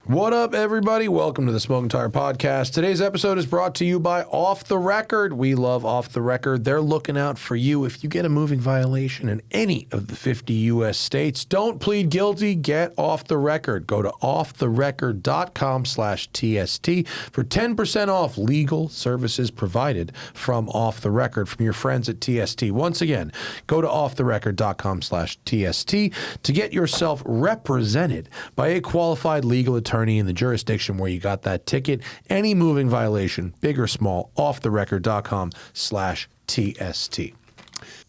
What up, everybody? Welcome to the Smoking Tire Podcast. Today's episode is brought to you by Off the Record. We love Off the Record. They're looking out for you. If you get a moving violation in any of the 50 U.S. states, don't plead guilty. Get Off the Record. Go to offtherecord.com/TST for 10% off legal services provided from Off the Record from your friends at TST. Once again, go to offtherecord.com/TST to get yourself represented by a qualified legal attorney in the jurisdiction where you got that ticket. Any moving violation, big or small, offtherecord.com/TST.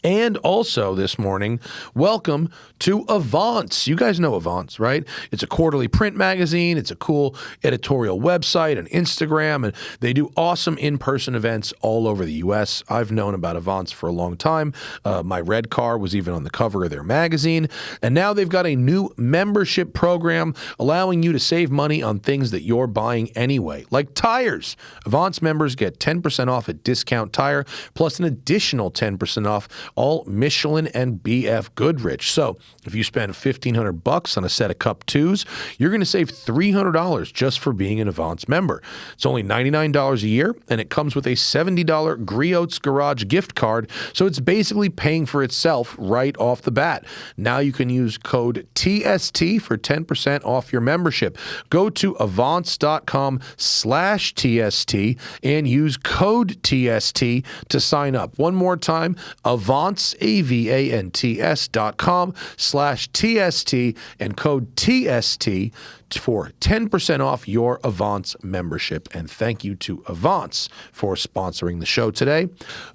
And also this morning, welcome to Avance. You guys know Avance, right? It's a quarterly print magazine. It's a cool editorial website and Instagram, and they do awesome in-person events all over the U.S. I've known about Avance for a long time. My red car was even on the cover of their magazine. And now they've got a new membership program allowing you to save money on things that you're buying anyway, like tires. Avance members get 10% off at Discount Tire, plus an additional 10% off all Michelin and BF Goodrich. So if you spend $1,500 on a set of Cup 2s, you're going to save $300 just for being an Avance member. It's only $99 a year, and it comes with a $70 Griots Garage gift card, so it's basically paying for itself right off the bat. Now you can use code TST for 10% off your membership. Go to avance.com/TST and use code TST to sign up. One more time, avance.com/TST and code TST for 10% off your Avance membership. And thank you to Avance for sponsoring the show today.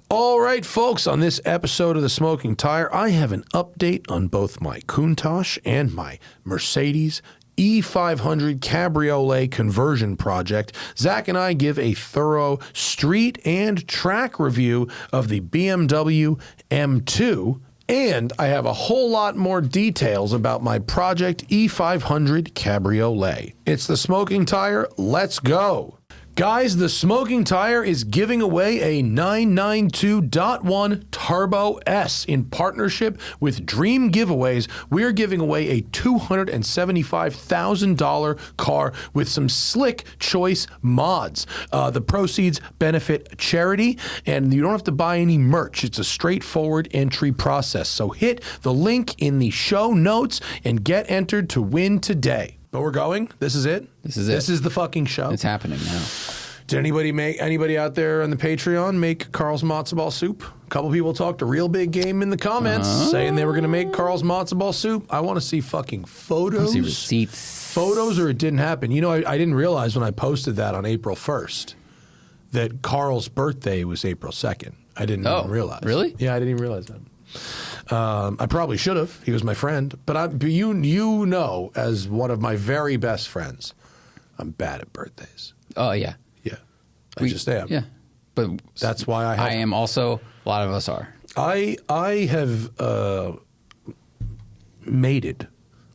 All right, folks, on this episode of The Smoking Tire, I have an update on both my Countach and my Mercedes E500 Cabriolet conversion project. Zach and I give a thorough street and track review of the BMW M2, and I have a whole lot more details about my project E500 Cabriolet. It's the Smoking Tire. Let's go. Guys, the Smoking Tire is giving away a 992.1 Turbo S in partnership with Dream Giveaways. We're giving away a $275,000 car with some slick choice mods. The proceeds benefit charity, and you don't have to buy any merch. It's a straightforward entry process. So hit the link in the show notes and get entered to win today. But we're going. This is it. This is it. This is the fucking show. It's happening now. Did anybody out there on the Patreon make Carl's matzo ball soup? A couple people talked a real big game in the comments saying they were going to make Carl's matzo ball soup. I want to see fucking photos. I want to see receipts. Photos, or it didn't happen. You know, I didn't realize when I posted that on April 1st that Carl's birthday was April 2nd. I didn't even realize. Really? Yeah, I didn't even realize that. I probably should have. He was my friend. But you know, as one of my very best friends, I'm bad at birthdays. Oh, yeah. Yeah. I just am. Yeah. But that's why I am also. A lot of us are. I have mated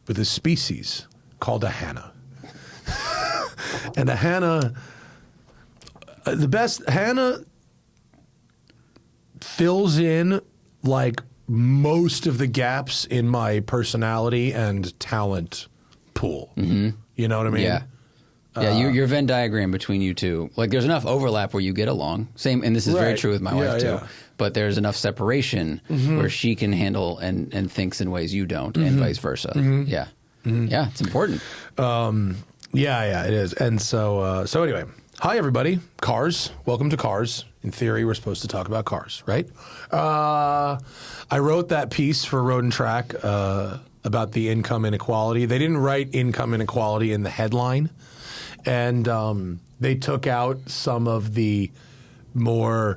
with a species called a Hannah. And a Hannah, Hannah fills in like most of the gaps in my personality and talent pool. Mm-hmm. You know what I mean? Yeah. Yeah, your Venn diagram between you two, like there's enough overlap where you get along. Same, and this is very true with my wife too. Yeah. But there's enough separation where she can handle and thinks in ways you don't, and vice versa. Yeah, yeah, it's important. Yeah, it is. And so anyway, hi everybody, cars. Welcome to Cars. In theory, we're supposed to talk about cars, right? I wrote that piece for Road and Track about the income inequality. They didn't write income inequality in the headline. And they took out some of the more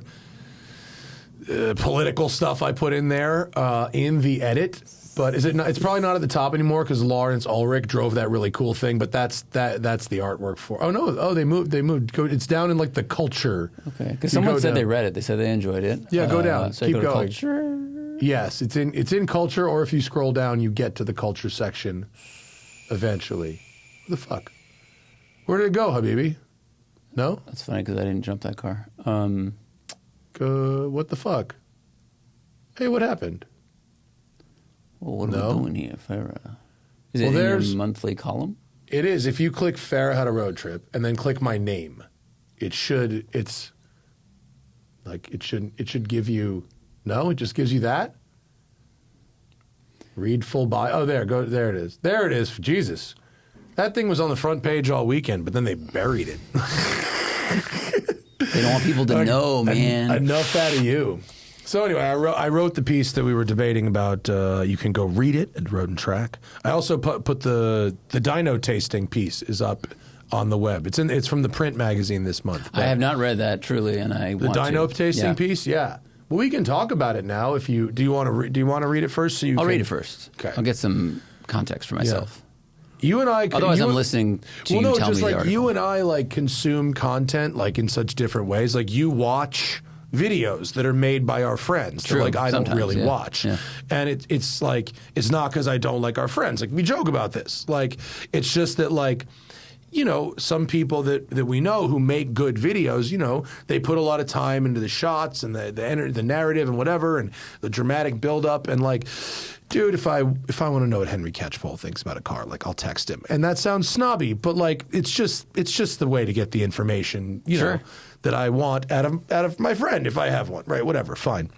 political stuff I put in there in the edit. But is it not, it's probably not at the top anymore because Lawrence Ulrich drove that really cool thing. But that's the artwork for. Oh no! Oh, they moved. It's down in like the culture. Okay, because someone said they read it. They said they enjoyed it. Yeah, go down. So Keep going. Culture. Yes, it's in culture. Or if you scroll down, you get to the culture section eventually. What the fuck? Where did it go, Habibi? No? That's funny because I didn't jump that car. What the fuck? Hey, what happened? Well, what are we doing here, Farah? Is it in your monthly column? It is. If you click Farah had a road trip and then click my name, it should give you, no, it just gives you that. Read full bio. Oh, there it is. There it is. Jesus. That thing was on the front page all weekend, but then they buried it. They don't want people to know, man. Enough out of you. So anyway, I wrote the piece that we were debating about. You can go read it at Road and Track. I also put the Dyno tasting piece is up on the web. It's from the print magazine this month. I have not read that truly, and I want to. The Dyno tasting piece, yeah. Well, we can talk about it now. If you do, you want to read it first? I'll read it first. Okay, I'll get some context for myself. Yeah. You and I. Otherwise, I'm listening to you tell me the article. You and I like consume content like in such different ways. Like you watch videos that are made by our friends that like I don't really watch. Yeah. And it's like, it's not because I don't like our friends. Like we joke about this. Like it's just that like, you know, some people that we know who make good videos, you know, they put a lot of time into the shots and the narrative and whatever and the dramatic buildup and like, dude, if I want to know what Henry Catchpole thinks about a car, like I'll text him. And that sounds snobby, but like it's just the way to get the information, you know, that I want out of my friend if I have one, right? Whatever, fine.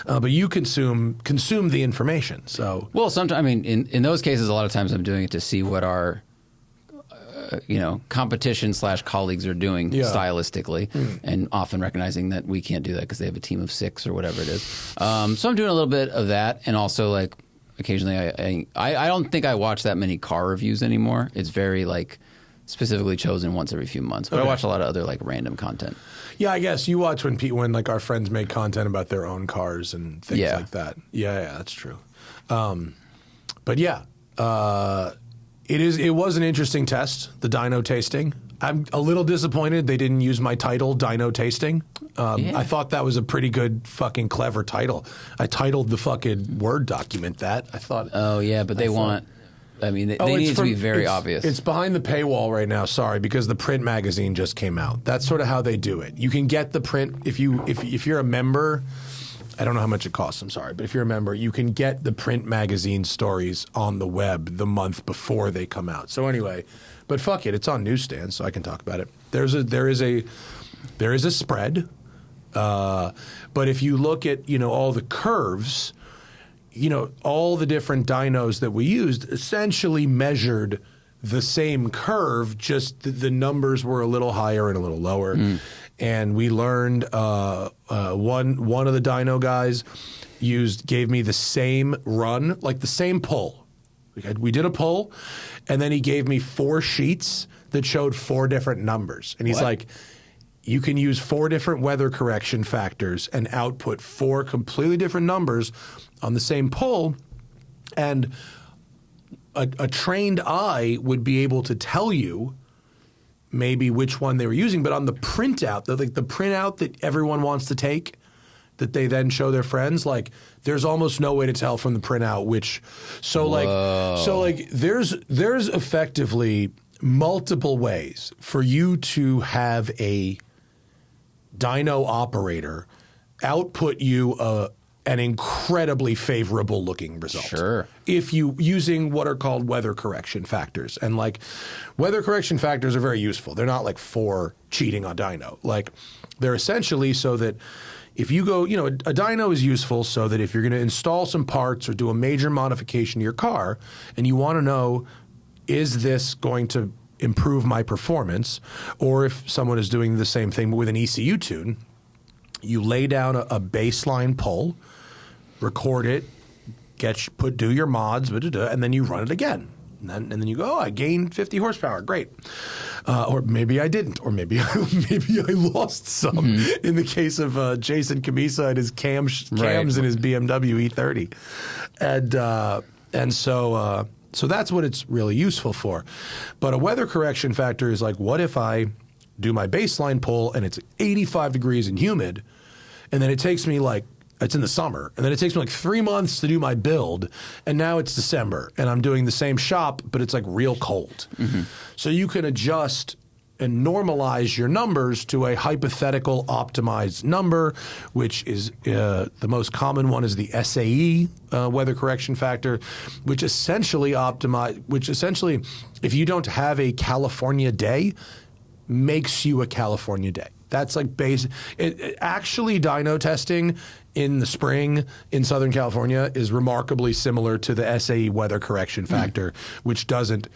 But you consume the information. So well, sometimes I mean, in those cases, a lot of times I'm doing it to see what our competition / colleagues are doing stylistically, and often recognizing that we can't do that because they have a team of 6 or whatever it is. So I'm doing a little bit of that, and also like occasionally I don't think I watch that many car reviews anymore. It's very like specifically chosen once every few months, but I watch a lot of other like random content. Yeah, I guess you watch when like our friends make content about their own cars and things like that. Yeah, that's true. But yeah. It was an interesting test, the Dyno tasting. I'm a little disappointed they didn't use my title, Dyno tasting. I thought that was a pretty good fucking clever title. I titled the fucking Word document that. I thought. Oh, yeah, but they need it to be very obvious. It's behind the paywall right now, sorry, because the print magazine just came out. That's sort of how they do it. You can get the print, if you're a member, I don't know how much it costs, I'm sorry, but if you're a member, you can get the print magazine stories on the web the month before they come out. So anyway, but fuck it, it's on newsstands, so I can talk about it. There is a spread, but if you look at all the curves, all the different dynos that we used essentially measured the same curve, just the numbers were a little higher and a little lower. And we learned one of the dyno guys gave me the same run, like the same pull. We did a pull, and then he gave me 4 sheets that showed 4 different numbers. And he's like, you can use 4 different weather correction factors and output 4 completely different numbers on the same pull. And a trained eye would be able to tell you maybe which one they were using, but on the printout, the printout that everyone wants to take, that they then show their friends, like there's almost no way to tell from the printout which. So there's effectively multiple ways for you to have a dyno operator output you an incredibly favorable looking result. Sure. If you using what are called weather correction factors. And like weather correction factors are very useful. They're not like for cheating on dyno. Like they're essentially so that if you go, a dyno is useful so that if you're going to install some parts or do a major modification to your car and you want to know, is this going to improve my performance? Or if someone is doing the same thing but with an ECU tune, you lay down a baseline pull, record it, do your mods, and then you run it again. And then you go, I gained 50 horsepower, great. Or maybe I didn't, or maybe I lost some. In the case of Jason Camisa and his cams in his BMW E30. And so that's what it's really useful for. But a weather correction factor is like, what if I do my baseline pull and it's 85 degrees and humid, and then it takes me it's in the summer, and then it takes me like 3 months to do my build, and now it's December, and I'm doing the same shop, but it's like real cold. So you can adjust normalize your numbers to a hypothetical optimized number, which is the most common one is the SAE, weather correction factor, which essentially if you don't have a California day, makes you a California day. That's like actually dyno testing in the spring in Southern California is remarkably similar to the SAE weather correction factor, which doesn't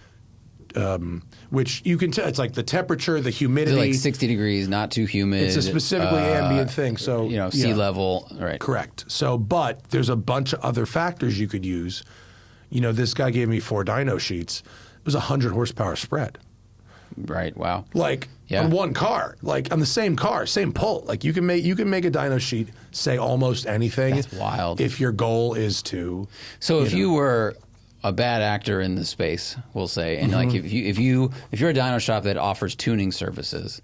which you can tell. It's like the temperature, the humidity. It's like 60 degrees, not too humid. It's a specifically ambient thing. So sea level, right? Correct. So, but there's a bunch of other factors you could use. This guy gave me 4 dyno sheets. It was a 100 horsepower spread. Right. Wow. Like on one car, like on the same car, same pull. Like you can make a dyno sheet say almost anything. That's wild. If your goal is to. So if you were a bad actor in the space, we'll say, and like if you're a dyno shop that offers tuning services,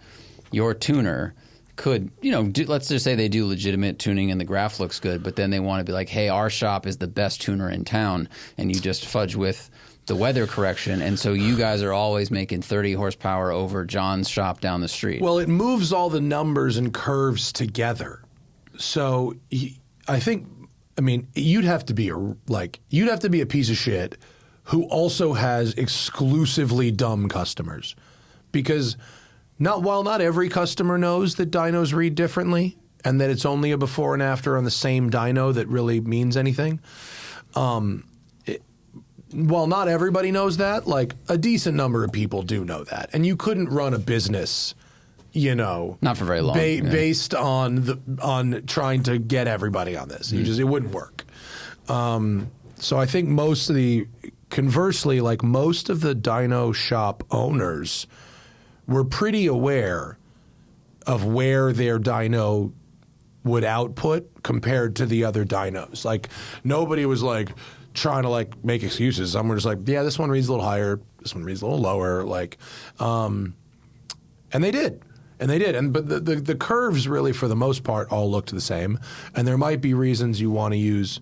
your tuner could let's just say they do legitimate tuning and the graph looks good, but then they want to be like, hey, our shop is the best tuner in town, and you just fudge with the weather correction, and so you guys are always making 30 horsepower over John's shop down the street. Well, it moves all the numbers and curves together. So you'd have to be a piece of shit who also has exclusively dumb customers, because while not every customer knows that dynos read differently and that it's only a before and after on the same dyno that really means anything. While not everybody knows that, like a decent number of people do know that, and you couldn't run a business, not for very long, based on trying to get everybody on this. It wouldn't work. So I think conversely, like most of the dyno shop owners were pretty aware of where their dyno would output compared to the other dynos. Like nobody was like trying to like make excuses. Some were just like, yeah, this one reads a little higher, this one reads a little lower, like, and they did. But the curves really, for the most part, all looked the same. And there might be reasons you want to use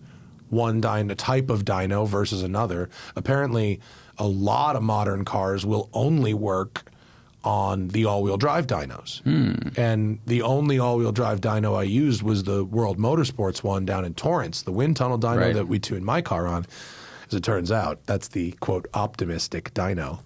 one type of dyno versus another. Apparently, a lot of modern cars will only work on the all-wheel drive dynos. And the only all-wheel drive dyno I used was the World Motorsports one down in Torrance, the wind tunnel dyno that we tuned my car on. As it turns out, that's the, quote, optimistic dyno.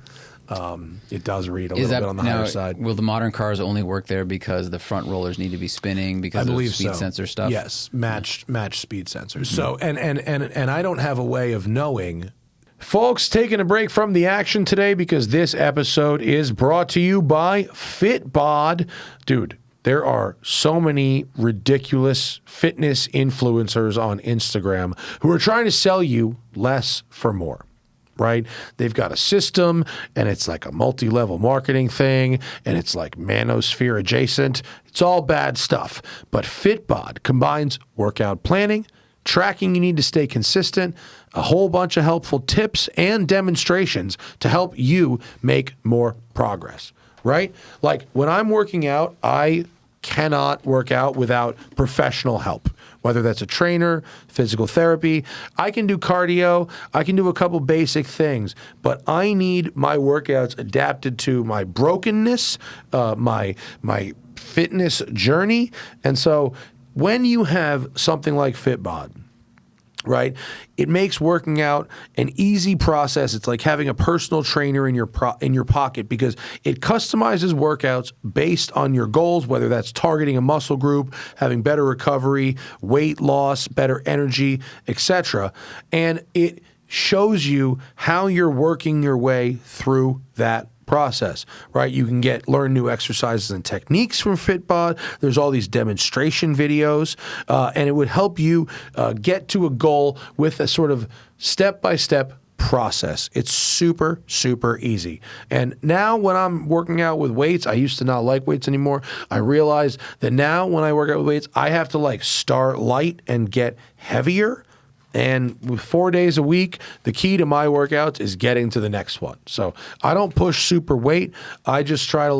It does read a little bit on the higher side. Will the modern cars only work there because the front rollers need to be spinning because of speed sensor stuff? Yes, matched speed sensors. So and I don't have a way of knowing. Folks, taking a break from the action today because this episode is brought to you by Fitbod. Dude, there are so many ridiculous fitness influencers on Instagram who are trying to sell you less for more. Right? They've got a system, and it's like a multi-level marketing thing, and it's like manosphere adjacent. It's all bad stuff. But Fitbod combines workout planning, tracking you need to stay consistent, a whole bunch of helpful tips and demonstrations to help you make more progress. Right? Like when I'm working out, I cannot work out without professional help. Whether that's a trainer, physical therapy, I can do cardio, I can do a couple basic things, but I need my workouts adapted to my brokenness, my fitness journey. And so when you have something like Fitbod, right, it makes working out an easy process. It's like having a personal trainer in your pocket because it customizes workouts based on your goals, whether that's targeting a muscle group, having better recovery, weight loss, better energy, etc. And it shows you how you're working your way through that process, right? You can learn new exercises and techniques from Fitbod. There's all these demonstration videos, and it would help you get to a goal with a sort of step-by-step process. It's super, super easy. And now when I'm working out with weights, I used to not like weights anymore. I realized that now when I work out with weights, I have to like start light and get heavier. And with 4 days a week, the key to my workouts is getting to the next one. So I don't push super weight. I just try to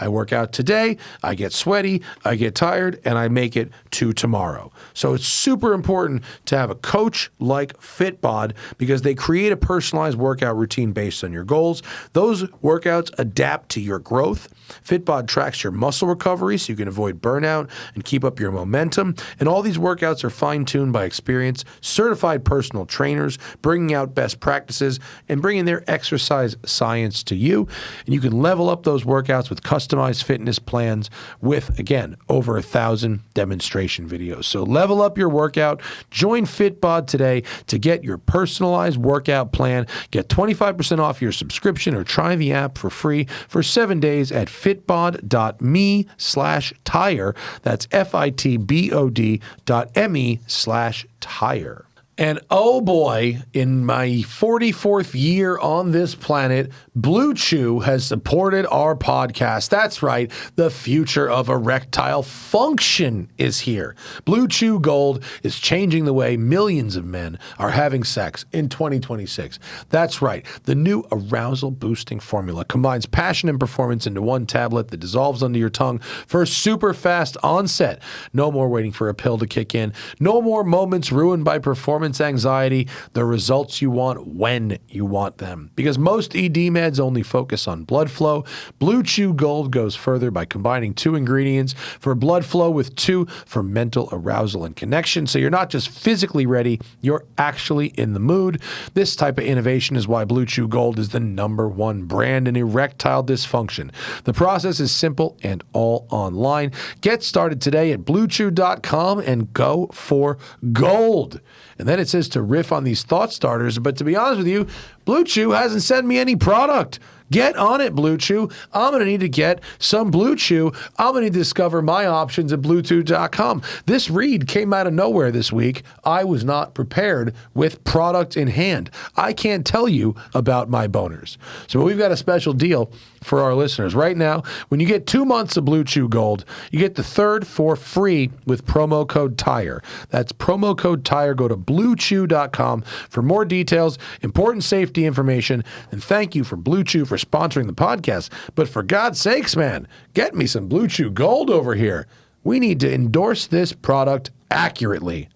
I work out today, I get sweaty, I get tired, and I make it to tomorrow. So it's super important to have a coach like Fitbod because they create a personalized workout routine based on your goals. Those workouts adapt to your growth. Fitbod tracks your muscle recovery so you can avoid burnout and keep up your momentum. And all these workouts are fine-tuned by experienced, certified personal trainers, bringing out best practices and bringing their exercise science to you. And you can level up those workouts with customized fitness plans with, again, over 1,000 demonstration videos. So level up your workout. Join Fitbod today to get your personalized workout plan. Get 25% off your subscription or try the app for free for 7 days at fitbod.me/tire. That's fitbod.me/tire. And oh boy, in my 44th year on this planet, BlueChew has supported our podcast. That's right, the future of erectile function is here. BlueChew Gold is changing the way millions of men are having sex in 2026. That's right, the new arousal-boosting formula combines passion and performance into one tablet that dissolves under your tongue for super fast onset. No more waiting for a pill to kick in. No more moments ruined by performance anxiety, the results you want when you want them. Because most ED meds only focus on blood flow, BlueChew Gold goes further by combining 2 ingredients for blood flow with 2 for mental arousal and connection. So you're not just physically ready, you're actually in the mood. This type of innovation is why BlueChew Gold is the #1 brand in erectile dysfunction. The process is simple and all online. Get started today at BlueChew.com and go for gold. And then it says to riff on these thought starters, but to be honest with you, BlueChew hasn't sent me any product. Get on it, BlueChew. I'm going to need to get some BlueChew. I'm going to discover my options at BlueChew.com. This read came out of nowhere this week. I was not prepared with product in hand. I can't tell you about my boners. So we've got a special deal for our listeners. Right now, when you get 2 months of BlueChew Gold, you get the 3rd for free with promo code TIRE. That's promo code TIRE. Go to BlueChew.com for more details, important safety information, and thank you for BlueChew for sponsoring the podcast. But for God's sakes, man, get me some BlueChew Gold over here. We need to endorse this product accurately.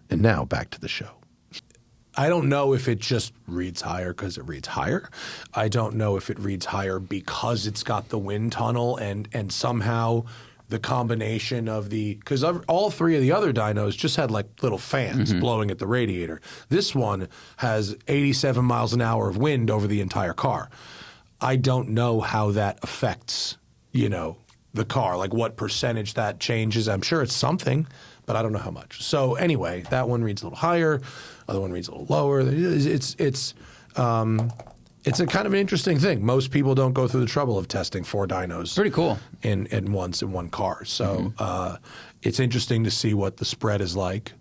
And now back to the show. I don't know if it just reads higher because it reads higher. I don't know if it reads higher because it's got the wind tunnel and somehow the combination of because all 3 of the other dynos just had like little fans blowing at the radiator. This one has 87 miles an hour of wind over the entire car. I don't know how that affects, the car, like what percentage that changes. I'm sure it's something, but I don't know how much. So anyway, that one reads a little higher. Other one reads a little lower. It's a kind of an interesting thing. Most people don't go through the trouble of testing 4 dynos. Pretty cool. At once in one car. So it's interesting to see what the spread is like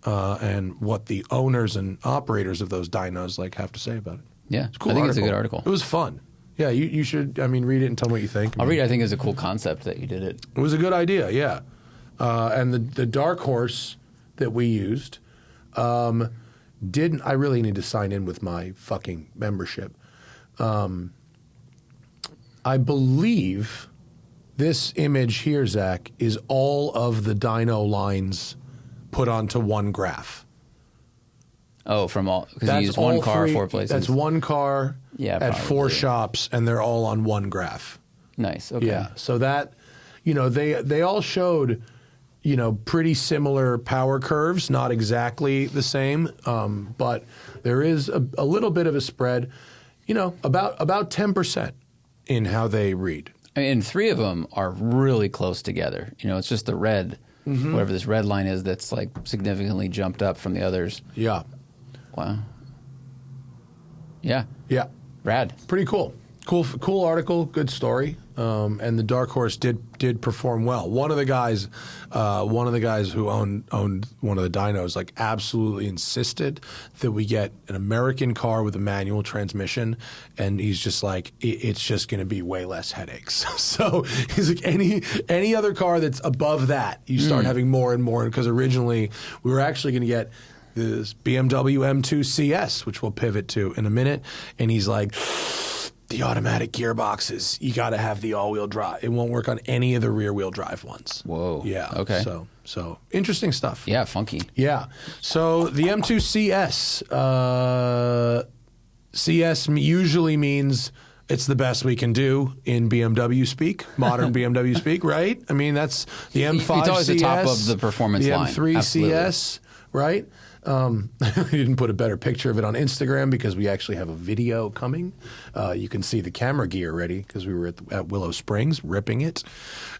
and what the owners and operators of those dynos have to say about it. Yeah, it's a cool I think article. It's a good article. It was fun. Yeah, you should, read it and tell me what you think. I'll read it. I think it's a cool concept that you did it. It was a good idea, yeah. And the dark horse that we used I really need to sign in with my fucking membership. I believe this image here, Zach, is all of the dyno lines put onto one graph. Oh, because you used one car, 4 places. That's one car at 4 shops, and they're all on one graph. Nice. Okay. Yeah. So that, they all showed, pretty similar power curves, not exactly the same, but there is a little bit of a spread, about 10% in how they read. And 3 of them are really close together. It's just the red, whatever this red line is, that's significantly jumped up from the others. Yeah. Wow. Yeah. Yeah. Rad. Pretty cool. Cool article, good story. And the dark horse did perform well. One of the guys who owned one of the dynos absolutely insisted that we get an American car with a manual transmission, and he's just it's just going to be way less headaches. So he's like, any other car that's above that, you start having more and more. Because originally we were actually going to get this BMW M2 CS, which we'll pivot to in a minute, and he's like, the automatic gearboxes, you got to have the all-wheel drive. It won't work on any of the rear-wheel drive ones. Whoa. Yeah. Okay. So interesting stuff. Yeah, funky. Yeah. So the M2 CS, CS usually means it's the best we can do in BMW speak, modern BMW speak, right? I mean, that's the M5 CS. It's always the top of the performance line. The M3 Absolutely. CS, right? You didn't put a better picture of it on Instagram because we actually have a video coming. You can see the camera gear ready because we were at Willow Springs ripping it.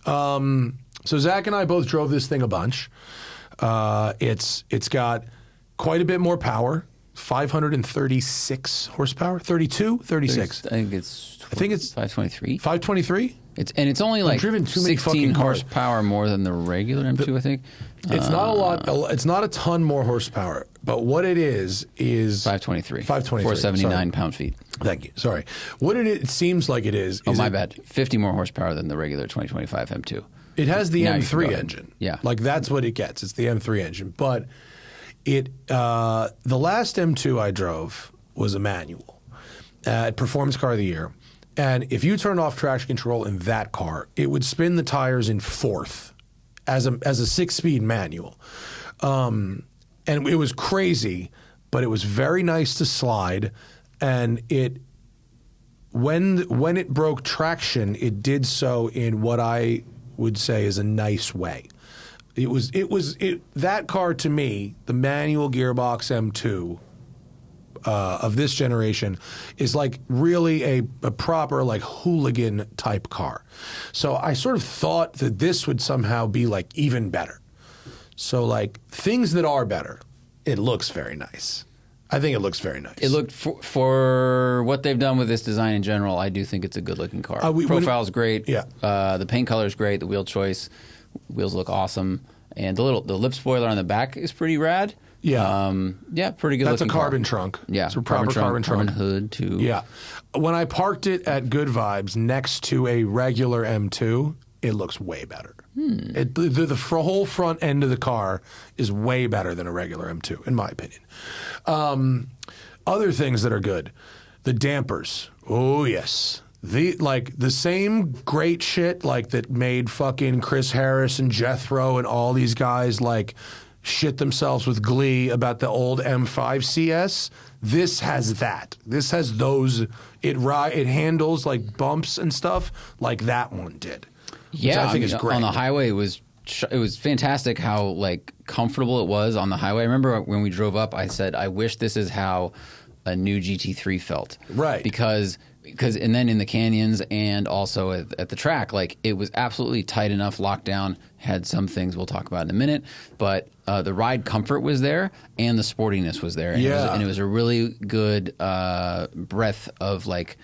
So Zach and I both drove this thing a bunch. It's got quite a bit more power, 536 horsepower, 32, 36. I think it's 523. 523? It's only like driven too many 16 fucking cars. horsepower more than the regular M2, I think. It's not a lot. It's not a ton more horsepower, but what it is 523. 479 pound-feet. Thank you. Sorry. What it seems like it is. Oh, my bad. 50 more horsepower than the regular 2025 M2. It has the Now you can M3 go ahead. engine. Yeah. Like that's what it gets. It's the M3 engine. But the last M2 I drove was a manual at Performance Car of the Year. And if you turned off traction control in that car, it would spin the tires in fourth as a 6-speed manual. And it was crazy, but it was very nice to slide. And when it broke traction, it did so in what I would say is a nice way. That car to me, the manual gearbox M2 of this generation, is like really a proper like hooligan type car. So I sort of thought that this would somehow be like even better. So like things that are better, it looks very nice. I think it looks very nice. It looked for what they've done with this design in general. I do think it's a good looking car. Profile's great. Yeah. The paint color is great. The wheel choice, wheels look awesome, and the lip spoiler on the back is pretty rad. Yeah. Pretty good. That's looking a carbon car. trunk. Yeah, it's a proper carbon trunk. Carbon hood too. Yeah. When I parked it at Good Vibes next to a regular M2, it looks way better. The whole front end of the car is way better than a regular M2, in my opinion. Other things that are good, the dampers. Oh yes, the same great shit like that made fucking Chris Harris and Jethro and all these guys like shit themselves with glee about the old M5 CS. This has that. This has those. It handles like bumps and stuff like that one did. Yeah, which I think is great. On the highway, it was fantastic how like comfortable it was on the highway. I remember when we drove up, I said, I wish this is how a new GT3 felt. Right. Because and then in the canyons and also at the track, like it was absolutely tight enough, locked down, had some things we'll talk about in a minute, but the ride comfort was there and the sportiness was there. And it was a really good breadth of like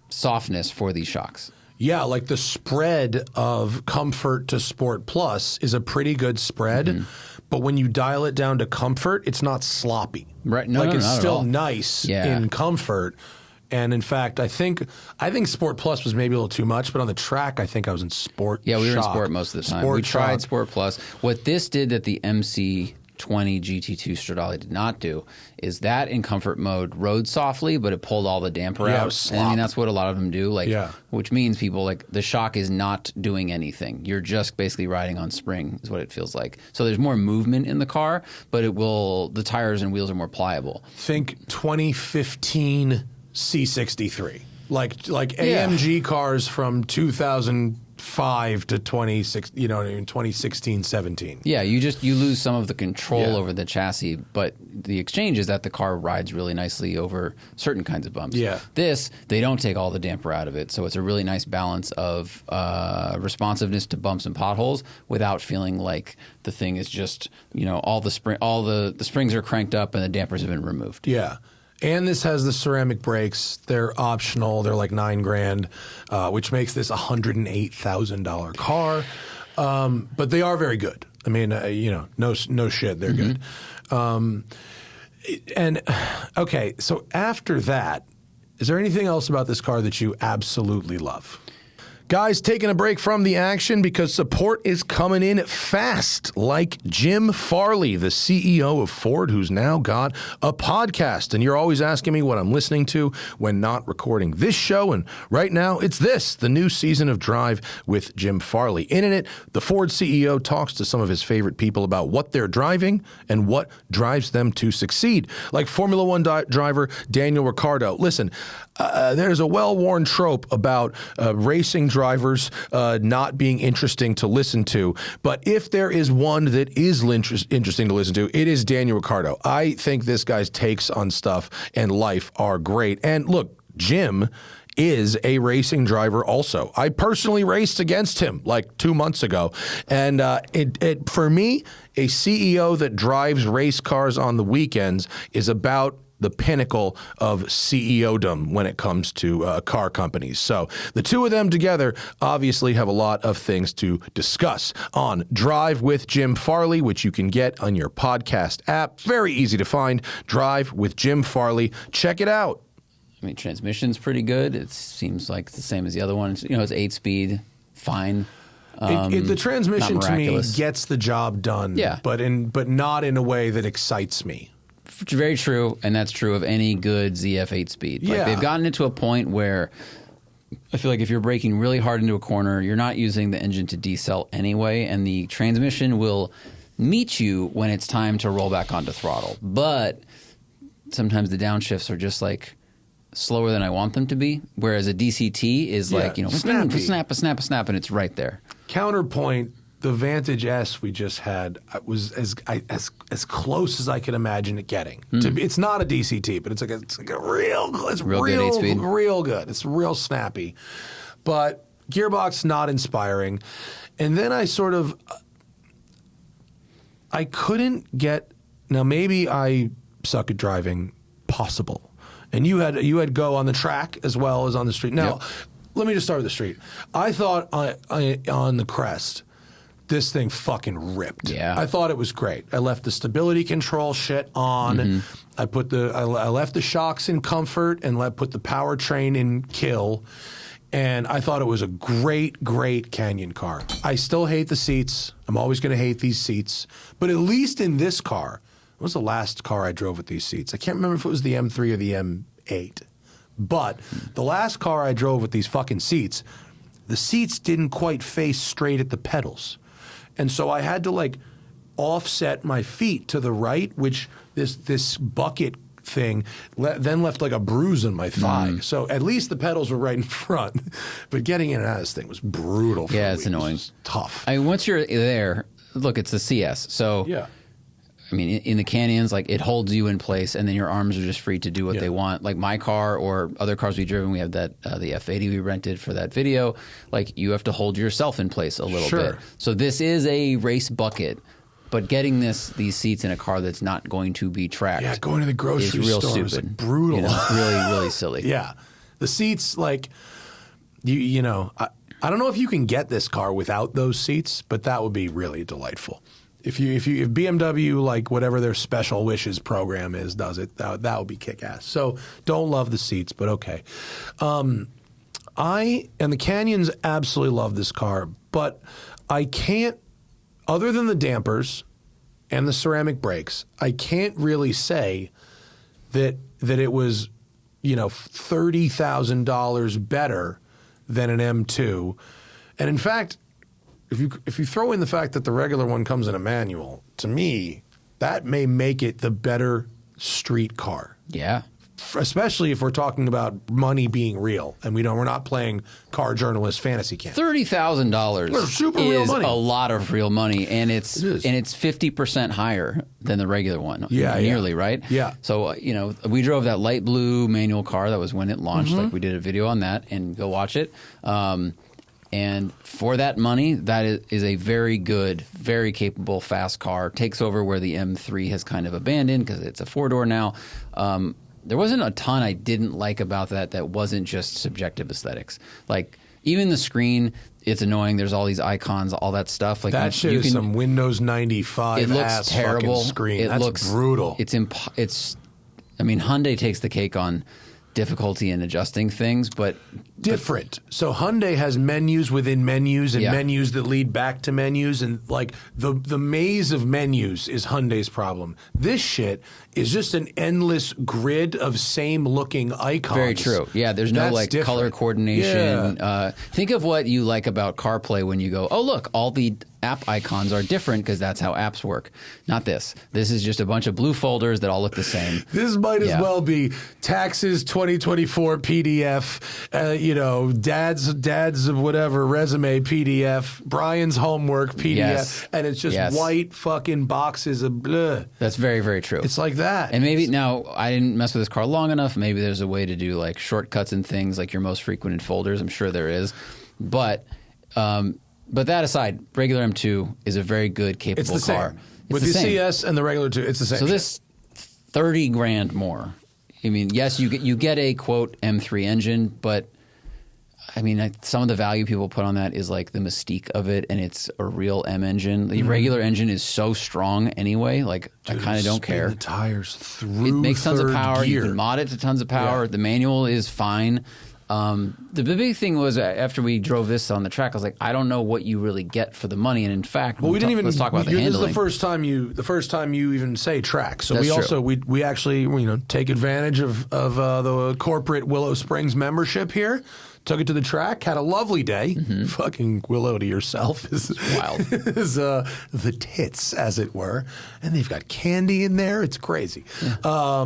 softness for these shocks. Yeah, like the spread of comfort to Sport Plus is a pretty good spread, but when you dial it down to comfort, it's not sloppy. Right? No, it's not still at all. nice Yeah. in comfort. And in fact, I think Sport Plus was maybe a little too much, but on the track, I think I was in Sport. Yeah, we were in Shock. Sport most of the time. Sport We tried Shock. Sport Plus. What this did that the MC20 GT2 Stradale did not do is that in comfort mode rode softly, but it pulled all the damper Yeah, it out. was And I mean, slop. that's what a lot of them do. Like, Yeah. which means people like the shock is not doing anything. You're just basically riding on spring, is what it feels like. So there's more movement in the car, but the tires and wheels are more pliable. Think 2015 C63. Like AMG cars from 2005 to 2016, 17. Yeah, you lose some of the control over the chassis, but the exchange is that the car rides really nicely over certain kinds of bumps. Yeah. This, they don't take all the damper out of it, so it's a really nice balance of responsiveness to bumps and potholes without feeling like the thing is just, all the springs are cranked up and the dampers have been removed. Yeah. And this has the ceramic brakes. They're optional. They're like $9,000, which makes this a $108,000 car. But they are very good. I mean, no shit. They're good. And okay, so after that, is there anything else about this car that you absolutely love? Guys, taking a break from the action because support is coming in fast, like Jim Farley, the CEO of Ford, who's now got a podcast. And you're always asking me what I'm listening to when not recording this show. And right now, it's this, the new season of Drive with Jim Farley. In it, the Ford CEO talks to some of his favorite people about what they're driving and what drives them to succeed. Like Formula One driver Daniel Ricciardo. Listen, there's a well-worn trope about racing drivers not being interesting to listen to. But if there is one that is interesting to listen to, it is Daniel Ricciardo. I think this guy's takes on stuff and life are great. And look, Jim is a racing driver also. I personally raced against him like 2 months ago. And for me, a CEO that drives race cars on the weekends is about the pinnacle of CEO-dom when it comes to car companies. So the two of them together obviously have a lot of things to discuss on Drive with Jim Farley, which you can get on your podcast app. Very easy to find. Drive with Jim Farley. Check it out. I mean, transmission's pretty good. It seems like it's the same as the other one. It's 8-speed, fine. The transmission to me gets the job done, yeah, but not in a way that excites me. Very true, and that's true of any good ZF 8-speed. Like, they've gotten it to a point where I feel like if you're braking really hard into a corner, you're not using the engine to decel anyway, and the transmission will meet you when it's time to roll back onto throttle. But sometimes the downshifts are just like slower than I want them to be, whereas a DCT is like, snap, and it's right there. Counterpoint. The Vantage S we just had was as close as I could imagine it getting. It's not a DCT, but it's like a real good 8-speed. Real good. It's real snappy, but gearbox not inspiring. And then I couldn't get. Now maybe I suck at driving. Possible. And you had go on the track as well as on the street. Now, Let me just start with the street. I thought on the Crest, this thing fucking ripped. Yeah. I thought it was great. I left the stability control shit on. Mm-hmm. I left the shocks in comfort and put the powertrain in kill. And I thought it was a great, great Canyon car. I still hate the seats. I'm always going to hate these seats. But at least in this car, what was the last car I drove with these seats? I can't remember if it was the M3 or the M8. But the last car I drove with these fucking seats, the seats didn't quite face straight at the pedals. And so I had to offset my feet to the right, which this bucket thing then left like a bruise in my thigh. So at least the pedals were right in front. But getting in and out of this thing was brutal for me. Yeah, it's annoying. It was tough. I mean, once you're there, look, it's the CS. So, I mean, in the canyons, it holds you in place, and then your arms are just free to do what they want. Like my car or other cars we've driven, we have that the F80 we rented for that video. You have to hold yourself in place a little bit. So this is a race bucket, but getting these seats in a car that's not going to be tracked, going to the grocery is real store stupid. is brutal. It's really, really silly. Yeah, the seats I don't know if you can get this car without those seats, but that would be really delightful. If BMW, whatever their special wishes program is, does it, that would be kick-ass. So don't love the seats, but okay. I and the Canyons absolutely love this car, but I can't, other than the dampers and the ceramic brakes, I can't really say that it was, $30,000 better than an M2. And in fact, if you throw in the fact that the regular one comes in a manual, to me, that may make it the better street car. Yeah. Especially if we're talking about money being real, and we're not playing car journalist fantasy camp. $30,000 is a lot of real money, and it's 50% higher than the regular one. Nearly, right? Yeah. So we drove that light blue manual car. That was when it launched. We did a video on that, and go watch it. And for that money, that is a very good, very capable, fast car. Takes over where the M3 has kind of abandoned because it's a 4-door now. There wasn't a ton I didn't like about that wasn't just subjective aesthetics. Even the screen, it's annoying. There's all these icons, all that stuff. That shit is some Windows 95 it looks ass terrible. Fucking screen. That's brutal. I mean, Hyundai takes the cake on difficulty in adjusting things, but different. So Hyundai has menus within menus and menus that lead back to menus, and like the maze of menus is Hyundai's problem. This shit is just an endless grid of same looking icons. Very true. Yeah, there's no like color coordination. Yeah. Think of what you like about CarPlay when you go, oh look, all the app icons are different because that's how apps work. Not this. This is just a bunch of blue folders that all look the same. This might as well be taxes 2024 PDF, you know, dad's whatever resume PDF, Brian's homework PDF, and it's just white fucking boxes of blah. That's very, very true. It's like that. And maybe now I didn't mess with this car long enough. Maybe there's a way to do like shortcuts and things like your most frequented folders. I'm sure there is, but that aside, regular M2 is a very good, capable car. With the CS and the regular 2, it's the same. So this $30,000 more. I mean, yes, you get a quote M3 engine, but I mean, some of the value people put on that is like the mystique of it, and it's a real M engine. The regular engine is so strong anyway. Like, dude, I kind of don't care. The tires through. It makes tons of power. Gear. You can mod it to tons of power. Yeah. The manual is fine. The big thing was after we drove this on the track, I was like, I don't know what you really get for the money. And in fact, let's talk about the handling. This is the first time you even say track. So That's we actually take advantage of the corporate Willow Springs membership here. Took it to the track, had a lovely day. Mm-hmm. Fucking Willow to yourself is wild. is the tits, as it were. And they've got candy in there. It's crazy. Yeah.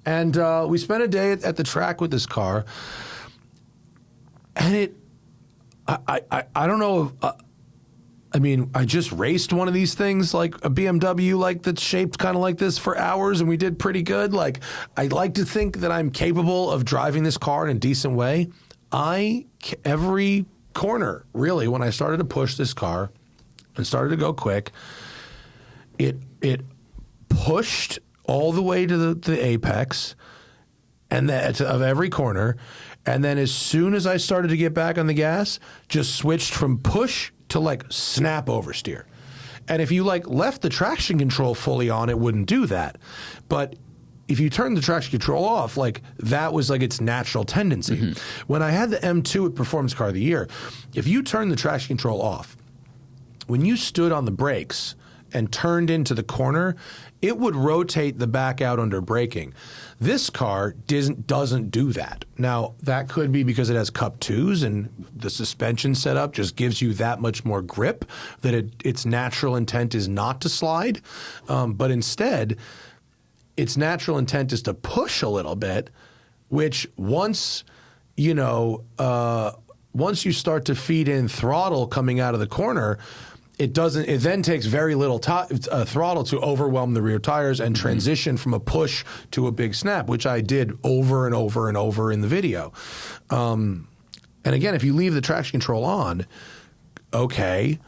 And we spent a day at the track with this car, and I don't know if, I mean, I just raced one of these things, like a BMW, like that's shaped kind of like this for hours, and we did pretty good. Like, I like to think that I'm capable of driving this car in a decent way. Every corner, really, when I started to push this car and started to go quick, it pushed all the way to the apex and of every corner, and then as soon as I started to get back on the gas, just switched from push to like snap oversteer. And if you like left the traction control fully on, it wouldn't do that. But if you turn the traction control off, like that was like its natural tendency. Mm-hmm. When I had the M2 at Performance Car of the Year, if you turn the traction control off, when you stood on the brakes and turned into the corner, it would rotate the back out under braking. This car doesn't do that. Now, that could be because it has Cup 2s and the suspension setup just gives you that much more grip, that its natural intent is not to slide. But instead, its natural intent is to push a little bit, which once you start to feed in throttle coming out of the corner, it then takes very little throttle to overwhelm the rear tires and transition from a push to a big snap, which I did over and over and over in the video. And again, if you leave the traction control on, okay,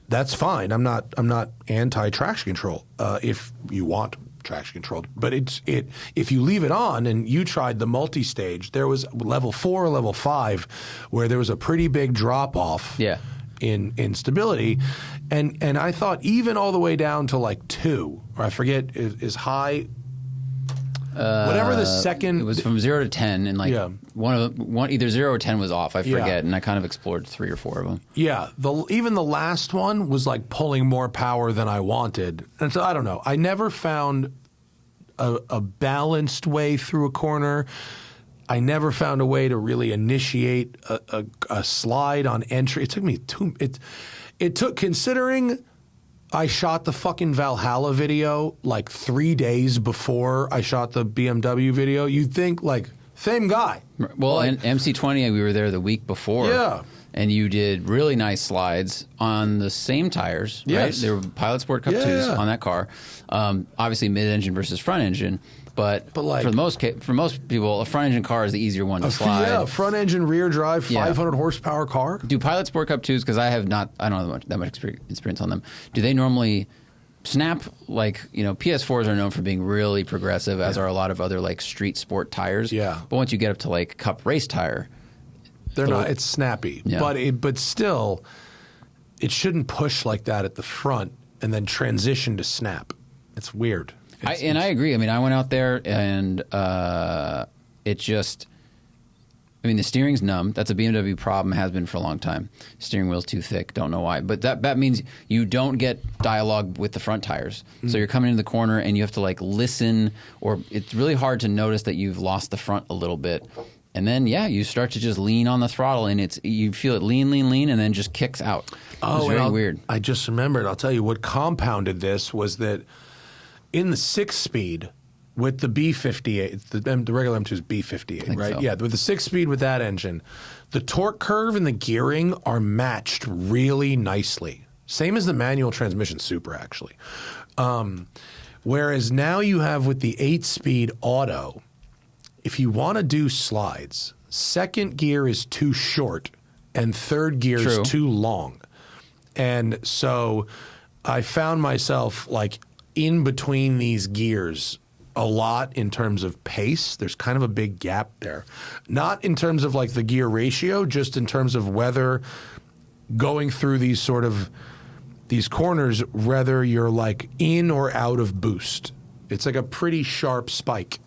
that's fine. I'm not anti-traction control if you want traction control, but if you leave it on and you tried the multi-stage, there was level 4 or level 5 where there was a pretty big drop off. Yeah. In stability, and I thought even all the way down to like 2, or I forget is high. Whatever the second, it was from 0 to 10, and like one either 0 or 10 was off. I forget, and I kind of explored 3 or 4 of them. Yeah, even the last one was like pulling more power than I wanted, and so I don't know. I never found a balanced way through a corner. I never found a way to really initiate a slide on entry. It took me considering I shot the fucking Valhalla video like 3 days before I shot the BMW video. You'd think like, same guy. Well, and MC20, we were there the week before. Yeah. And you did really nice slides on the same tires, right? They were Pilot Sport Cup 2s on that car. Obviously mid-engine versus front engine. But like, for most people, a front engine car is the easier one to slide. Yeah, front engine, rear drive, 500 horsepower car. Do Pilot Sport Cup 2s, because I don't have that much experience on them, do they normally snap? Like, PS4s are known for being really progressive, as are a lot of other like street sport tires. Yeah. But once you get up to like Cup race tire, they're not. It's snappy, but still, it shouldn't push like that at the front and then transition to snap. It's weird. I agree. I mean, I went out there and it just, I mean, the steering's numb. That's a BMW problem, has been for a long time. Steering wheel's too thick, don't know why. But that means you don't get dialogue with the front tires. So you're coming into the corner and you have to like listen, or it's really hard to notice that you've lost the front a little bit. And then, you start to just lean on the throttle and you feel it lean, and then just kicks out. It's very weird. I just remembered, I'll tell you what compounded this was that in the 6-speed, with the B58, the regular M2 is B58, right? So. Yeah, with the 6-speed with that engine, the torque curve and the gearing are matched really nicely. Same as the manual transmission Supra, actually. Whereas now you have with the 8-speed auto, if you want to do slides, second gear is too short and third gear is too long. And so I found myself like in between these gears a lot in terms of pace. There's kind of a big gap there. Not in terms of like the gear ratio, just in terms of whether going through these sort of these corners, whether you're like in or out of boost. It's like a pretty sharp spike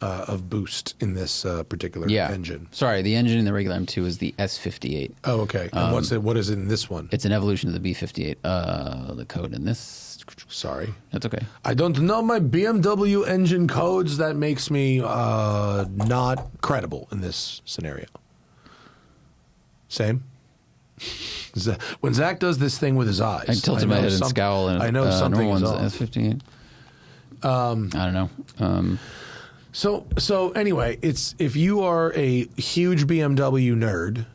of boost in this particular engine. Sorry, the engine in the regular M2 is the S58. Oh, okay. And what is it in this one? It's an evolution of the B58. The code in this... Sorry. That's okay. I don't know my BMW engine codes. That makes me not credible in this scenario. Same? When Zach does this thing with his eyes, I tilted my head and scowl. And, I know something is off. S58. I don't know. So anyway, it's if you are a huge BMW nerd,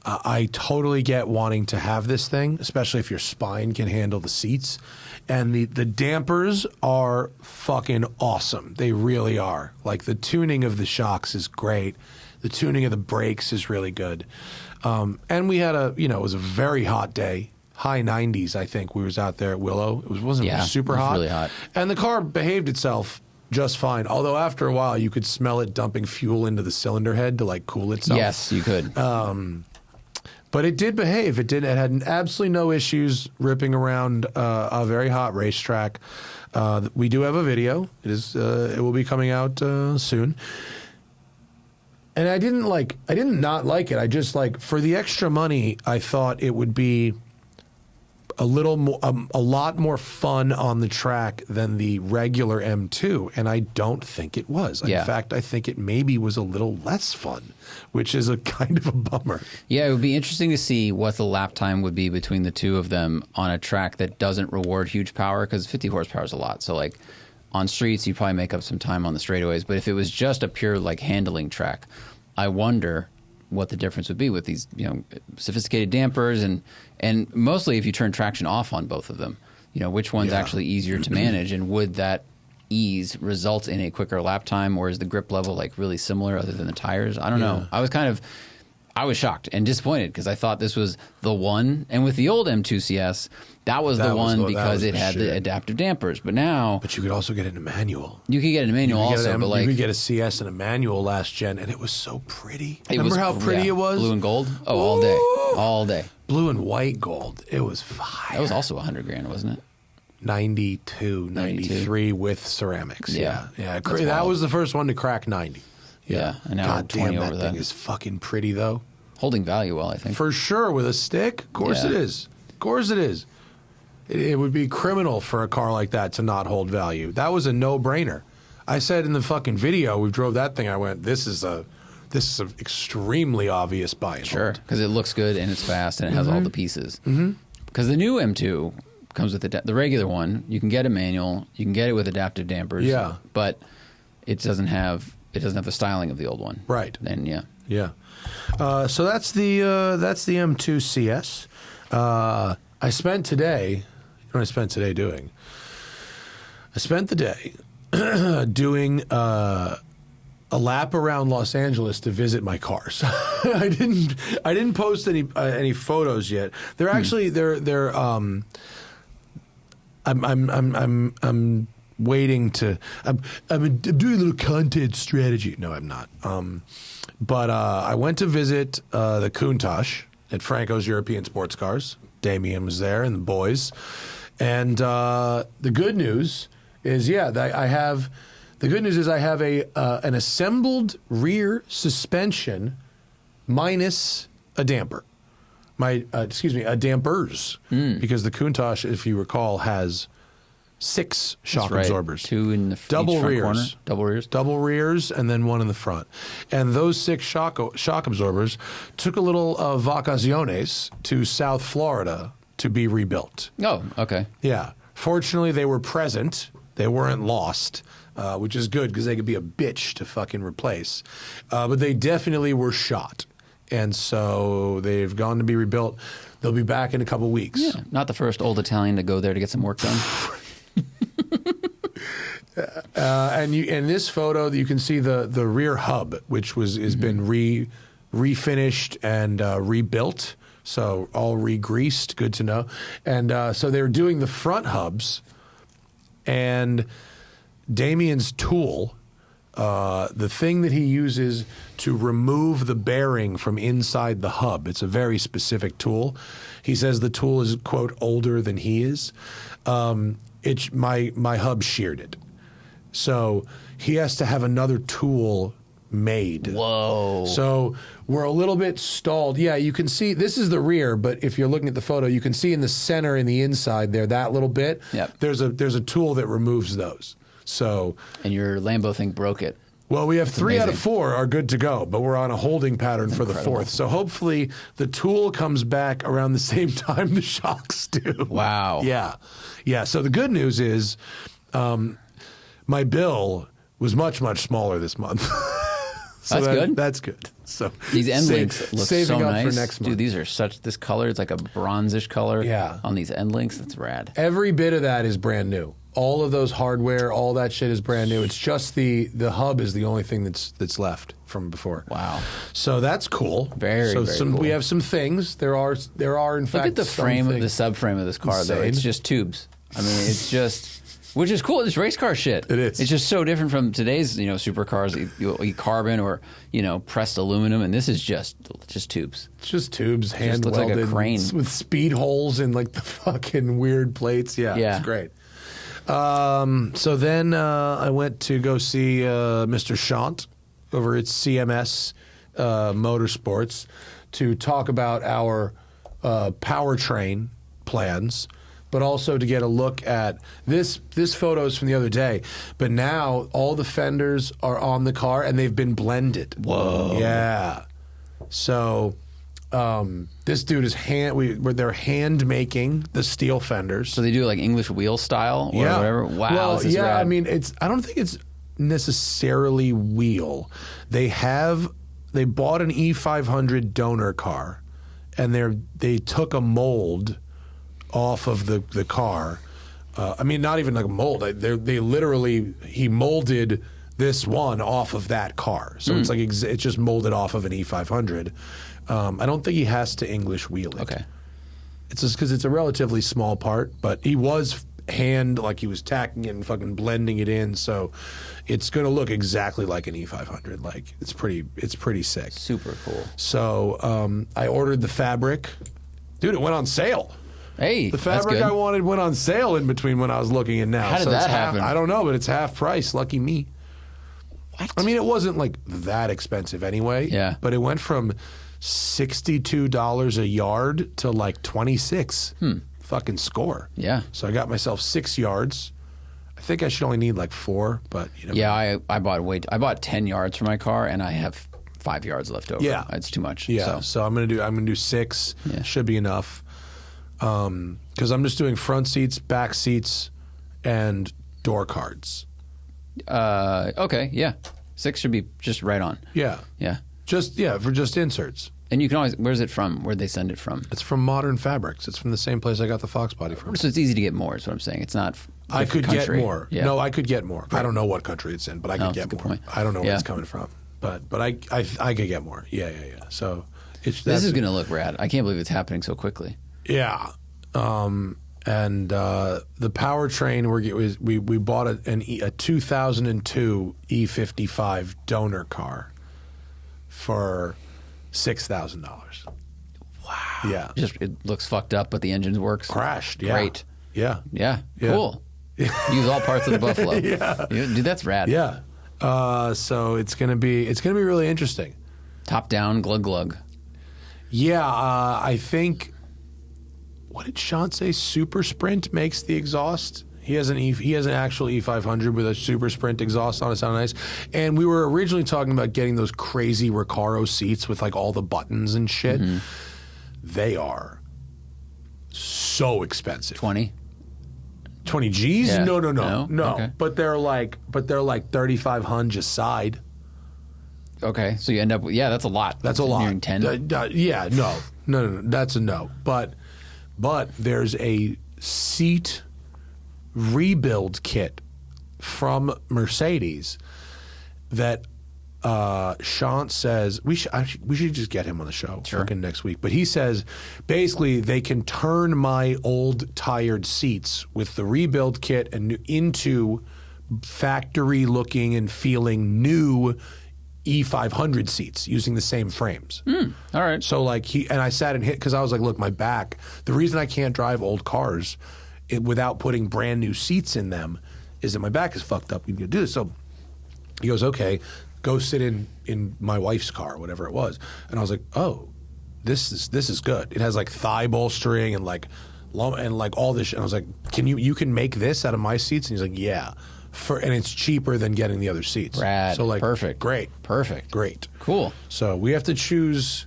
I totally get wanting to have this thing, especially if your spine can handle the seats. And the dampers are fucking awesome. They really are. Like the tuning of the shocks is great. The tuning of the brakes is really good. And we had it was a very hot day. High 90s, I think. We was out there at Willow. It wasn't super hot. Really hot. And the car behaved itself just fine. Although after a while, you could smell it dumping fuel into the cylinder head to like cool itself. Yes, you could. But it did behave. It had absolutely no issues ripping around a very hot racetrack. We do have a video. It will be coming out soon. And I didn't not like it. I just for the extra money, I thought it would be a lot more fun on the track than the regular M2, and I don't think it was. In fact, I think it maybe was a little less fun, which is a kind of a bummer. Yeah, it would be interesting to see what the lap time would be between the two of them on a track that doesn't reward huge power, because 50 horsepower is a lot. So like on streets, you probably make up some time on the straightaways, but if it was just a pure like handling track, I wonder what the difference would be with these, sophisticated dampers and mostly if you turn traction off on both of them, which one's actually easier to manage, and would that ease result in a quicker lap time, or is the grip level like really similar other than the tires? I don't know. I was shocked and disappointed because I thought this was the one, and with the old M2 CS, that was the one because it had the adaptive dampers. But now, you could also get it in a manual. You could get it in a manual also, you could get a CS in a manual last gen, and it was so pretty. Remember how pretty it was? Blue and gold. Oh, all day. Blue and white gold. It was fire. That was also $100,000, wasn't it? 92, 93 with ceramics. Yeah. That was the first one to crack 90. Yeah, and now God damn, that thing is fucking pretty, though. Holding value well, I think. For sure, with a stick. Of course it is. Of course it is. It would be criminal for a car like that to not hold value. That was a no-brainer. I said in the fucking video, we drove that thing, I went, this is an extremely obvious buy and Sure, because it looks good and it's fast and it has all the pieces. Because the new M2 comes with the regular one. You can get a manual. You can get it with adaptive dampers. Yeah. But it doesn't have the styling of the old one. Right. And yeah. So that's the M2 CS. I spent today. What I spent today doing? I spent the day doing a lap around Los Angeles to visit my cars. I didn't post any photos yet. They're actually I'm waiting to. I'm doing a little content strategy. No, I'm not. But I went to visit the Countach at Franco's European Sports Cars. Damien was there and the boys. And the good news is, they The good news is I have an assembled rear suspension minus a damper. A dampers, because the Countach, if you recall, has 6 shock absorbers. 2 in the double rears, corner. double rears, and then 1 in the front. And those 6 shock absorbers took a little vacaciones to South Florida to be rebuilt. Oh, okay. Yeah. Fortunately, they were present. They weren't lost, which is good because they could be a bitch to fucking replace. But they definitely were shot. And so they've gone to be rebuilt. They'll be back in a couple weeks. Yeah, not the first old Italian to go there to get some work done. And in this photo, you can see the rear hub, which has been refinished and rebuilt. So all re-greased, good to know. And so they're doing the front hubs, and Damien's tool, the thing that he uses to remove the bearing from inside the hub, it's a very specific tool. He says the tool is, quote, older than he is. My hub sheared it. So he has to have another tool made. Whoa. So we're a little bit stalled. Yeah, you can see, this is the rear, but if you're looking at the photo, you can see in the center and the inside there, that little bit, Yep. there's a tool that removes those. So, and your Lambo thing broke it. well, we have That's 3 out of amazing. 4 are good to go, but we're on a holding pattern for the 4th. So hopefully the tool comes back around the same time the shocks do. Wow. Yeah. Yeah. So the good news is my bill was much, much smaller this month. So That's good. That's good. So These end links look saving so up nice. for next month. Dude, these are this color. It's like a bronzish color. Yeah. On these end links. That's rad. Every bit of that is brand new. All of those hardware, all that shit is brand new. It's just the hub is the only thing that's left from before. Wow. So that's cool. Very cool. We have some things. There are in fact. Look at the frame of the subframe of this car, though. Insane. It's just tubes. I mean, it's just, which is cool. It's race car shit. It is. It's just so different from today's, supercars. You carbon or pressed aluminum, and this is just tubes. It's just tubes, hand looks like a welded crane. with speed holes and like the fucking weird plates. Yeah. It's great. So then I went to go see Mr. Shant over at CMS Motorsports to talk about our powertrain plans, but also to get a look at this photo is from the other day, but now all the fenders are on the car and they've been blended. Whoa. Yeah. So this dude is they're hand making the steel fenders. So they do like English wheel style or whatever. Wow. Well, this is rad. I mean, I don't think it's necessarily wheel. They bought an E500 donor car, and they took a mold off of the car. I mean, not even like a mold. He molded this one off of that car. So it's like it's just molded off of an E500. I don't think he has to English wheel it. Okay. It's just because it's a relatively small part, but he was he was tacking it and fucking blending it in, so it's going to look exactly like an E500. Like it's pretty sick. Super cool. So I ordered the fabric. Dude, it went on sale. Hey, The that's fabric good. I wanted went on sale in between when I was looking and now. How did so that happen? I don't know, but it's half price. Lucky me. What? I mean, it wasn't like that expensive anyway. Yeah. But it went from $62 a yard to like $26. Fucking score. Yeah. So I got myself 6 yards. I think I should only need like 4, but you know. Yeah, I bought 10 yards for my car, and I have 5 yards left over. Yeah. It's too much. Yeah. So I'm gonna do 6. Yeah. Should be enough. Because I'm just doing front seats, back seats, and door cards. Okay, yeah. 6 should be just right on. Yeah. Yeah. For just inserts. And you can always, where's it from? Where'd they send it from? It's from Modern Fabrics. It's from the same place I got the Fox body from. So it's easy to get more, is what I'm saying. It's not I could country. get more. Yeah. No, I could get more. I don't know what country it's in, but I could that's get a good more. point. I don't know where Yeah. it's coming from, but I could get more. Yeah. So This is going to look rad. I can't believe it's happening so quickly. Yeah. And the powertrain, we bought a 2002 E55 donor car for $6,000. Wow. Yeah. Just it looks fucked up, but the engine works. Crashed. Yeah. Great. Yeah. Yeah. Yeah. Cool. Use all parts of the buffalo. Yeah. Dude, that's rad. Yeah. So it's gonna be really interesting. Top down, glug glug. Yeah, I think. What did Sean say? Super Sprint makes the exhaust. He has an actual E500 with a Super Sprint exhaust on it. Sound nice. And we were originally talking about getting those crazy Recaro seats with like all the buttons and shit. Mm-hmm. They are so expensive. 20 Gs? Yeah. No. Okay. But they're like 3,500 a side. Okay, so you end up with, that's a lot. That's a lot. Nearing 10. Yeah, no. That's a no. But there's a seat rebuild kit from Mercedes that Sean says we should just get him on the show fucking next week. But he says basically they can turn my old tired seats with the rebuild kit and into factory looking and feeling new E500 seats using the same frames. All right. So like I sat and hit because I was like, look, my back. The reason I can't drive old cars without putting brand new seats in them is that my back is fucked up. We need to do this. So he goes, okay, go sit in my wife's car, whatever it was. And I was like, oh, this is good. It has like thigh bolstering and like all this shit. And I was like, you can make this out of my seats? And he's like, yeah. And it's cheaper than getting the other seats. Rad. So like, perfect. Great. Perfect. Great. Cool. So we have to choose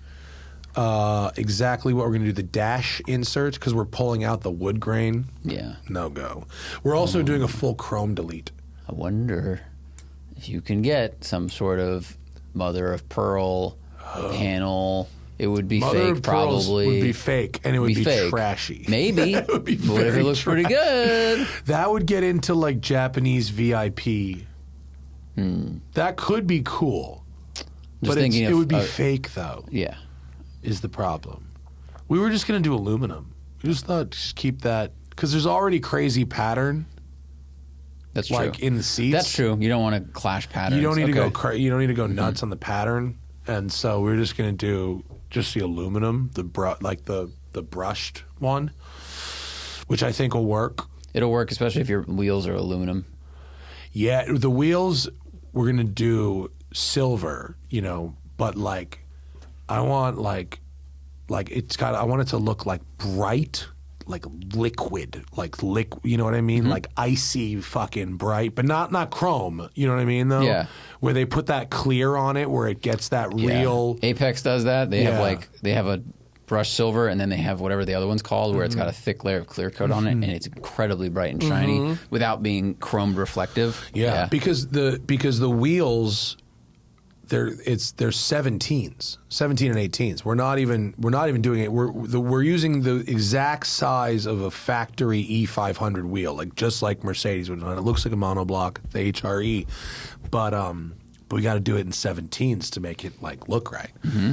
exactly what we're going to do. The dash inserts, because we're pulling out the wood grain. Yeah. No go. We're also doing a full chrome delete. I wonder if you can get some sort of mother of pearl panel. It would be Mother fake, of pearls probably. Would be fake, and it would be fake. trashy. Maybe. It would be but what if it looks pretty good? That would get into like Japanese VIP. That could be cool. But it would be fake, though. Yeah. Is the problem. We were just going to do aluminum. We just thought just keep that. Because there's already crazy pattern. That's true. Like in the seats. That's true. You don't want to clash patterns. You don't need to go. You don't need to go nuts on the pattern. And so we're just going to do just the aluminum, the brushed one, which I think will work. It'll work, especially if your wheels are aluminum. Yeah, the wheels we're going to do silver, but like I want like I want it to look like bright, like liquid, you know what I mean? Like icy fucking bright, but not chrome, you know what I mean though? Yeah. Where they put that clear on it where it gets that real. Apex does that. They have a brushed silver and then they have whatever the other one's called where it's got a thick layer of clear coat on it and it's incredibly bright and shiny without being chromed reflective. Yeah. Because the wheels they're 17s, 17 and 18s. We're not even doing it. We're using the exact size of a factory E500 wheel, just like Mercedes would. It looks like a monoblock, the HRE, but we got to do it in 17s to make it look right.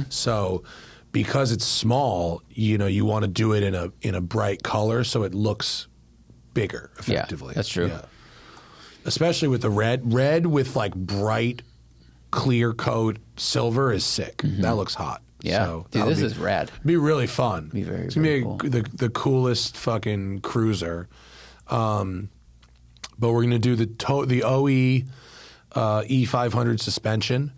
So because it's small, you want to do it in a bright color so it looks bigger effectively. Yeah, that's true. Yeah. Especially with the red with bright clear coat silver is sick. That looks hot. Yeah, so dude, this is rad. Be really fun. Be very, it's gonna very be cool. the coolest fucking cruiser. But we're gonna do the OE E500 suspension,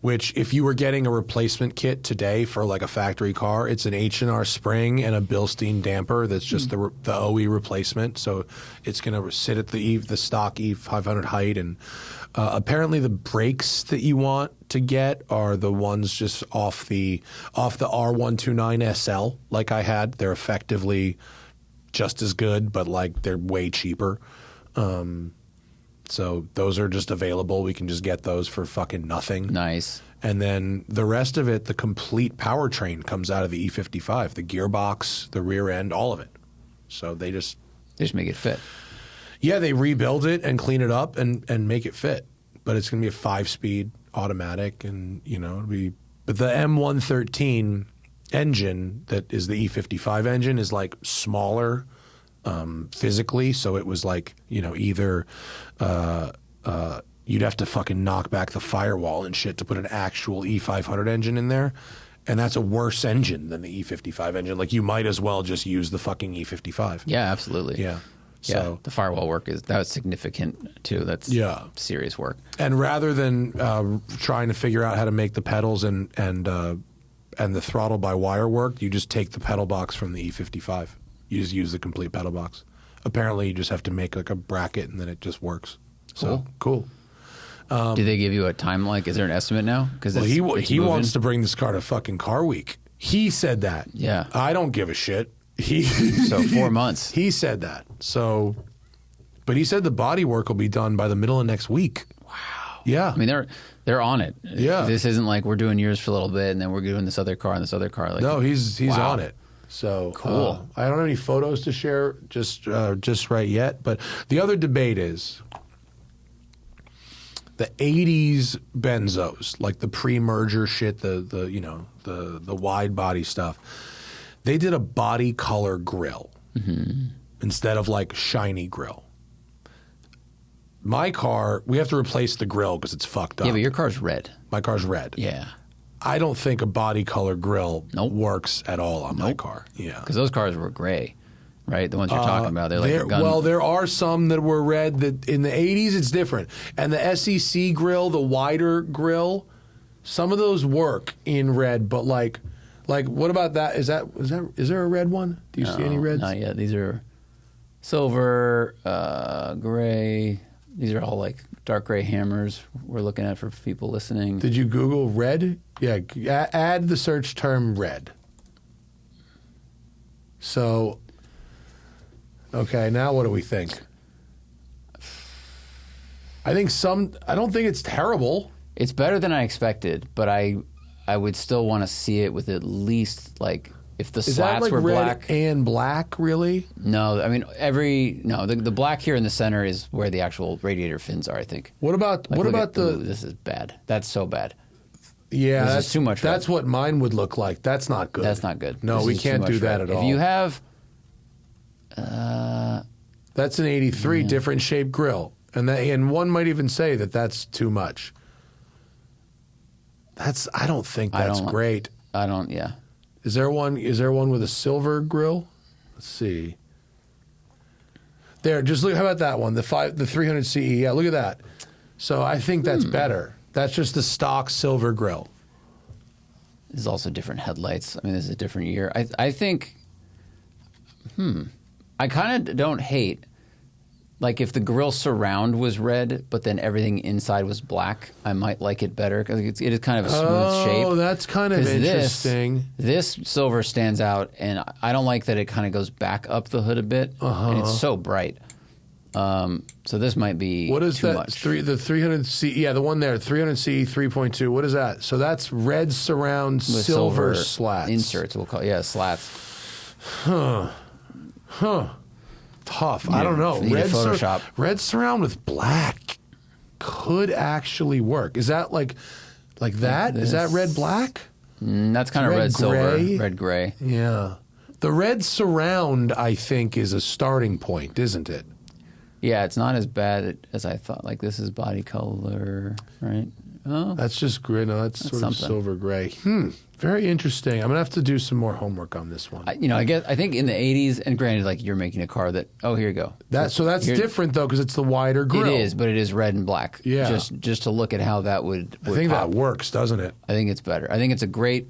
which if you were getting a replacement kit today for a factory car, it's an H&R spring and a Bilstein damper. That's just the OE replacement. So it's gonna sit at the stock E500 height and. Apparently, the brakes that you want to get are the ones just off the R129 SL, like I had. They're effectively just as good, but they're way cheaper. So those are just available. We can just get those for fucking nothing. Nice. And then the rest of it, the complete powertrain comes out of the E55, the gearbox, the rear end, all of it. So they just make it fit. Yeah, they rebuild it and clean it up and make it fit. But it's going to be a 5-speed automatic and, it'll be... But the M113 engine that is the E55 engine is, smaller physically. So it was either... you'd have to fucking knock back the firewall and shit to put an actual E500 engine in there. And that's a worse engine than the E55 engine. You might as well just use the fucking E55. Yeah, absolutely. Yeah. So the firewall work that's significant too. That's serious work. And rather than trying to figure out how to make the pedals and the throttle by wire work, you just take the pedal box from the E55. You just use the complete pedal box. Apparently, you just have to make like a bracket and then it just works. So cool. Do they give you a time? Like, is there an estimate now? Because he wants to bring this car to fucking Car Week. He said that. Yeah. I don't give a shit. So 4 months. He said that. So, but he said the body work will be done by the middle of next week. Wow. Yeah. I mean, they're on it. Yeah. This isn't like we're doing yours for a little bit and then we're doing this other car and this other car. Like, no, he's on it. So cool. I don't have any photos to share just right yet. But the other debate is the 80s Benzos, like the pre-merger shit, the wide body stuff. They did a body color grille instead of like shiny grille. My car, we have to replace the grille because it's fucked up. Yeah, but your car's red. My car's red. Yeah. I don't think a body color grille works at all on my car. Yeah, because those cars were gray, right? The ones you're talking about, they're like gun. Well, there are some that were red. That in the 80s, it's different. And the SEC grille, the wider grille, some of those work in red. But like, what about that? Is there a red one? Do you see any reds? Not yet. These are silver, gray. These are all like dark gray hammers we're looking at for people listening. Did you Google red? Yeah, add the search term red. So, okay, now what do we think? I don't think it's terrible. It's better than I expected, but I would still want to see it with at least like if the slats were red black and black, really? No, I mean the black here in the center is where the actual radiator fins are. I think. What about This is bad. That's so bad. Yeah, that's too much red. That's what mine would look like. That's not good. That's not good. No, we can't do that at all. If you have, that's an 83 different shaped grill, and one might even say that that's too much. I don't think that's great. I don't. Yeah. Is there one with a silver grill? Let's see. There, just look. How about that one? The 300 CE. Yeah, look at that. So I think that's better. That's just the stock silver grill. There's also different headlights. I mean, this is a different year. I think. I kind of don't hate. Like if the grill surround was red, but then everything inside was black, I might like it better because it is kind of a smooth shape. Oh, that's kind of interesting. This silver stands out, and I don't like that it kind of goes back up the hood a bit, and it's so bright. So this might be what is too that? much. The 300C, yeah, the one there, 300C 3.2. What is that? So that's red surround With silver slats. Inserts, we'll call slats. Tough. Yeah, I don't know. Photoshop. Red surround with black could actually work. Is that like that? Is that red black? That's kind of red silver, red gray. Yeah. The red surround, I think, is a starting point, isn't it? Yeah, it's not as bad as I thought. Like this is body color, right? Oh, that's just gray. No, that's sort of silver gray. Very interesting. I'm gonna have to do some more homework on this one. I think in the 80s, and granted, like you're making a car that here you go. That's different though because it's the wider grille. It is, but it is red and black. Yeah. Just to look at how that would I think pop. that works, doesn't it? I think it's better. I think it's a great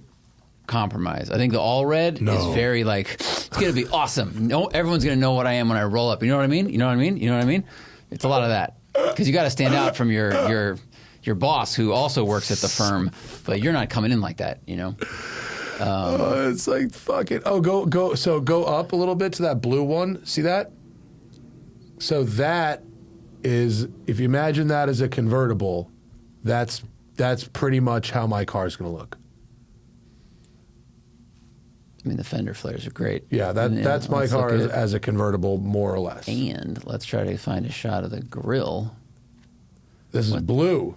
compromise. I think the all red is very like it's gonna be awesome. No, everyone's gonna know what I am when I roll up. You know what I mean? You know what I mean? You know what I mean? It's a lot of that because you got to stand out from your boss who also works at the firm, but you're not coming in like that. You know. It's like fuck it. Oh, go. So go up a little bit to that blue one. See that? So that is, if you imagine that as a convertible, that's pretty much how my car's going to look. I mean, the fender flares are great. Yeah, that's my car as a convertible, more or less. And let's try to find a shot of the grill. This is blue.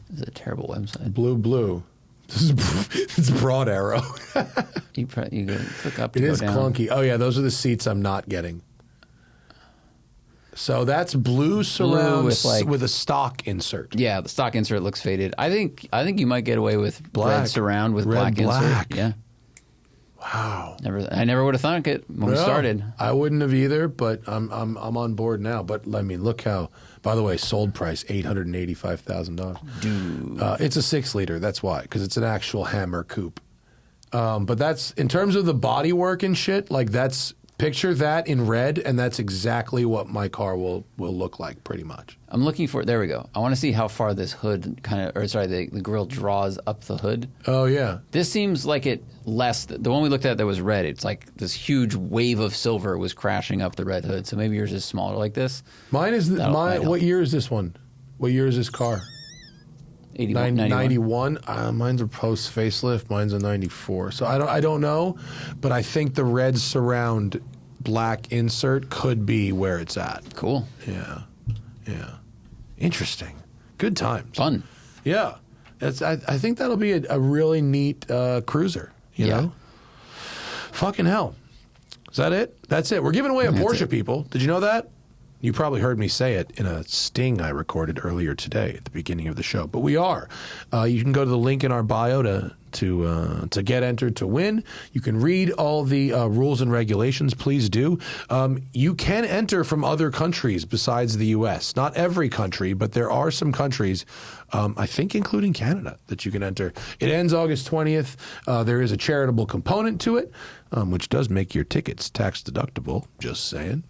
This is a terrible website. Blue. It's Broad Arrow. you go click up. It is clunky. Oh yeah, those are the seats I'm not getting. So that's blue surround with a stock insert. Yeah, the stock insert looks faded. I think you might get away with red surround with black insert. Yeah. Wow. I never would have thought it when we started. I wouldn't have either, but I'm on board now. But I mean, look how. By the way, sold price $885,000. Dude, it's a 6-liter. That's why, because it's an actual Hammer coupe. But that's in terms of the bodywork and shit. Like that's picture that in red, and that's exactly what my car will look like, pretty much. I'm looking for. There we go. I want to see how far this hood the grill draws up the hood. Oh yeah. This seems like it less. The one we looked at that was red. It's like this huge wave of silver was crashing up the red hood. So maybe yours is smaller like this. Mine is what year is this one? What year is this car? 91. Mine's a post facelift. Mine's a 94. So I don't know, but I think the red surround black insert could be where it's at. Cool. Yeah. Interesting. Good times. Fun. Yeah. I think that'll be a really neat cruiser. You know? Fucking hell. Is that it? That's it. We're giving away a Porsche, people. Did you know that? You probably heard me say it in a sting I recorded earlier today at the beginning of the show. But we are. You can go to the link in our bio to get entered to win. You can read all the rules and regulations. Please do. You can enter from other countries besides the U.S. Not every country, but there are some countries, I think including Canada, that you can enter. It ends August 20th. There is a charitable component to it, which does make your tickets tax deductible. Just saying.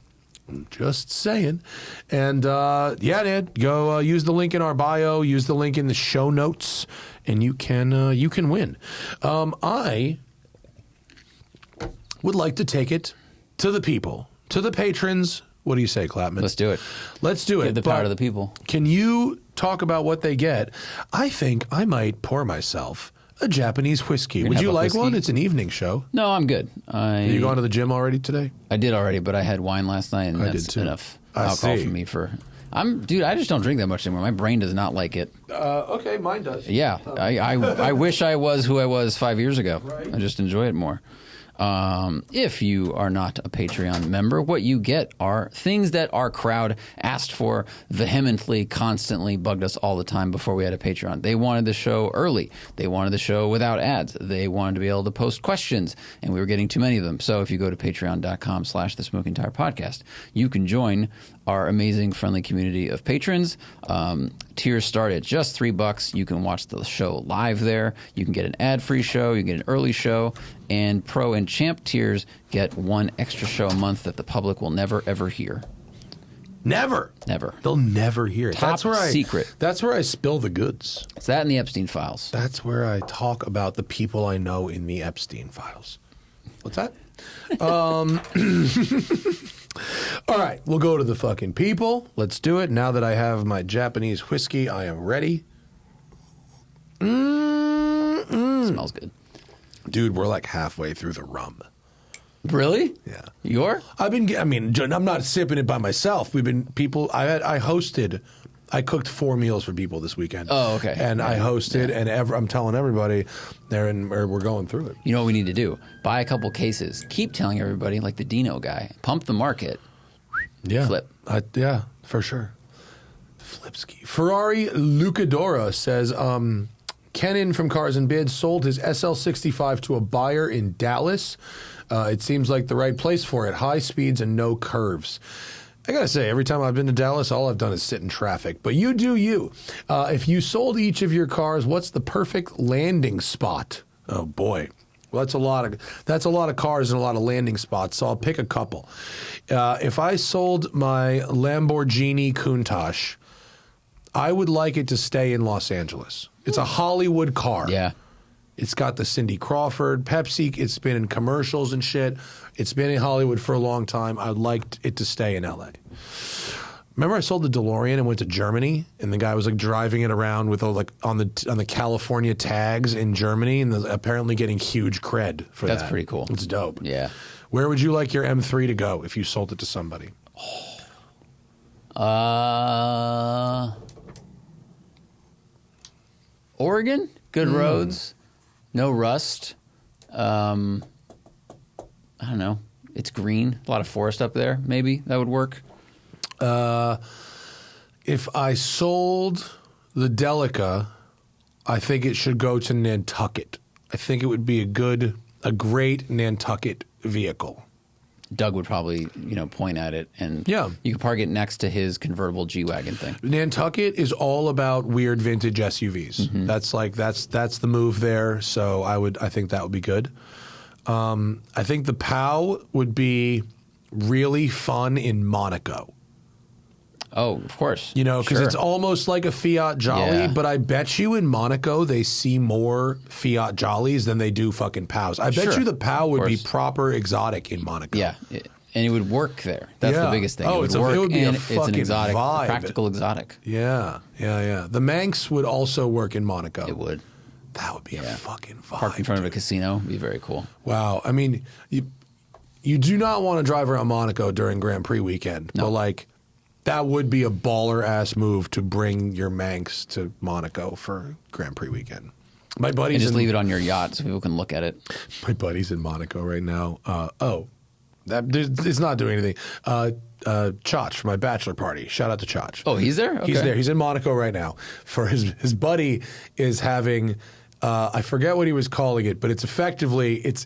And Dad, go use the link in our bio, use the link in the show notes, and you can win. I would like to take it to the people, to the patrons. What do you say, Klapman? Let's do it. Let's do it. Give the power to the people. Can you talk about what they get? I think I might pour myself a Japanese whiskey. Would you like one? It's an evening show. No, I'm good. Have you gone to the gym already today? I did already, but I had wine last night, and that's enough alcohol for me. Dude, I just don't drink that much anymore. My brain does not like it. Okay, mine does. Yeah, I wish I was who I was 5 years ago. Right. I just enjoy it more. If you are not a Patreon member, what you get are things that our crowd asked for vehemently, constantly, bugged us all the time before we had a Patreon. They wanted the show early. They wanted the show without ads. They wanted to be able to post questions, and we were getting too many of them. So if you go to patreon.com/The Smoking Tire Podcast, you can join our amazing, friendly community of patrons. Tiers start at just $3. You can watch the show live there. You can get an ad-free show. You can get an early show. And Pro and Champ tiers get one extra show a month that the public will never, ever hear. Never. They'll never hear it. Top secret. That's where I spill the goods. It's that in the Epstein files. That's where I talk about the people I know in the Epstein files. What's that? All right, we'll go to the fucking people. Let's do it. Now that I have my Japanese whiskey, I am ready. Smells good. Dude, we're like halfway through the rum. Really? Yeah. You're? I'm not sipping it by myself. I cooked 4 meals for people this weekend. Oh, okay. And I hosted, and I'm telling everybody, we're going through it. You know what we need to do? Buy a couple cases. Keep telling everybody, like the Dyno guy. Pump the market. Yeah. Flip. Yeah, for sure. Flipski. Ferrari Lucadora says, Kenan from Cars and Bids sold his SL65 to a buyer in Dallas. It seems like the right place for it. High speeds and no curves. I gotta say, every time I've been to Dallas, all I've done is sit in traffic. But you do you. If you sold each of your cars, what's the perfect landing spot? Oh boy, well that's a lot of cars and a lot of landing spots. So I'll pick a couple. If I sold my Lamborghini Countach, I would like it to stay in Los Angeles. It's a Hollywood car. Yeah. It's got the Cindy Crawford, Pepsi. It's been in commercials and shit. It's been in Hollywood for a long time. I'd like it to stay in L.A. Remember I sold the DeLorean and went to Germany, and the guy was like driving it around with on the California tags in Germany, and apparently getting huge cred for that. That's pretty cool. It's dope. Yeah. Where would you like your M3 to go if you sold it to somebody? Oregon, good roads, no rust. I don't know. It's green, a lot of forest up there. Maybe that would work. If I sold the Delica, I think it should go to Nantucket. I think it would be a good a great Nantucket vehicle. Doug would probably, point at it, and you could park it next to his convertible G-Wagon thing. Nantucket is all about weird vintage SUVs. Mm-hmm. That's the move there. So I think that would be good. I think the POW would be really fun in Monaco. Oh, of course. Because it's almost like a Fiat Jolly, but I bet you in Monaco they see more Fiat Jollies than they do fucking POWs. I bet you the POW would be proper exotic in Monaco. Yeah, and it would work there. That's the biggest thing. Oh, it would be a it's an exotic, vibe. Practical exotic. Yeah. The Manx would also work in Monaco. It would. That would be a fucking vibe. Park in front of a casino would be very cool. Wow. I mean, you do not want to drive around Monaco during Grand Prix weekend, but that would be a baller-ass move to bring your Manx to Monaco for Grand Prix weekend. My buddies and just leave it on your yacht so people can look at it. My buddy's in Monaco right now. It's not doing anything. Chach for my bachelor party. Shout out to Chach. Oh, he's there? Okay. He's there. He's in Monaco right now. For his buddy is having, I forget what he was calling it, but it's effectively it's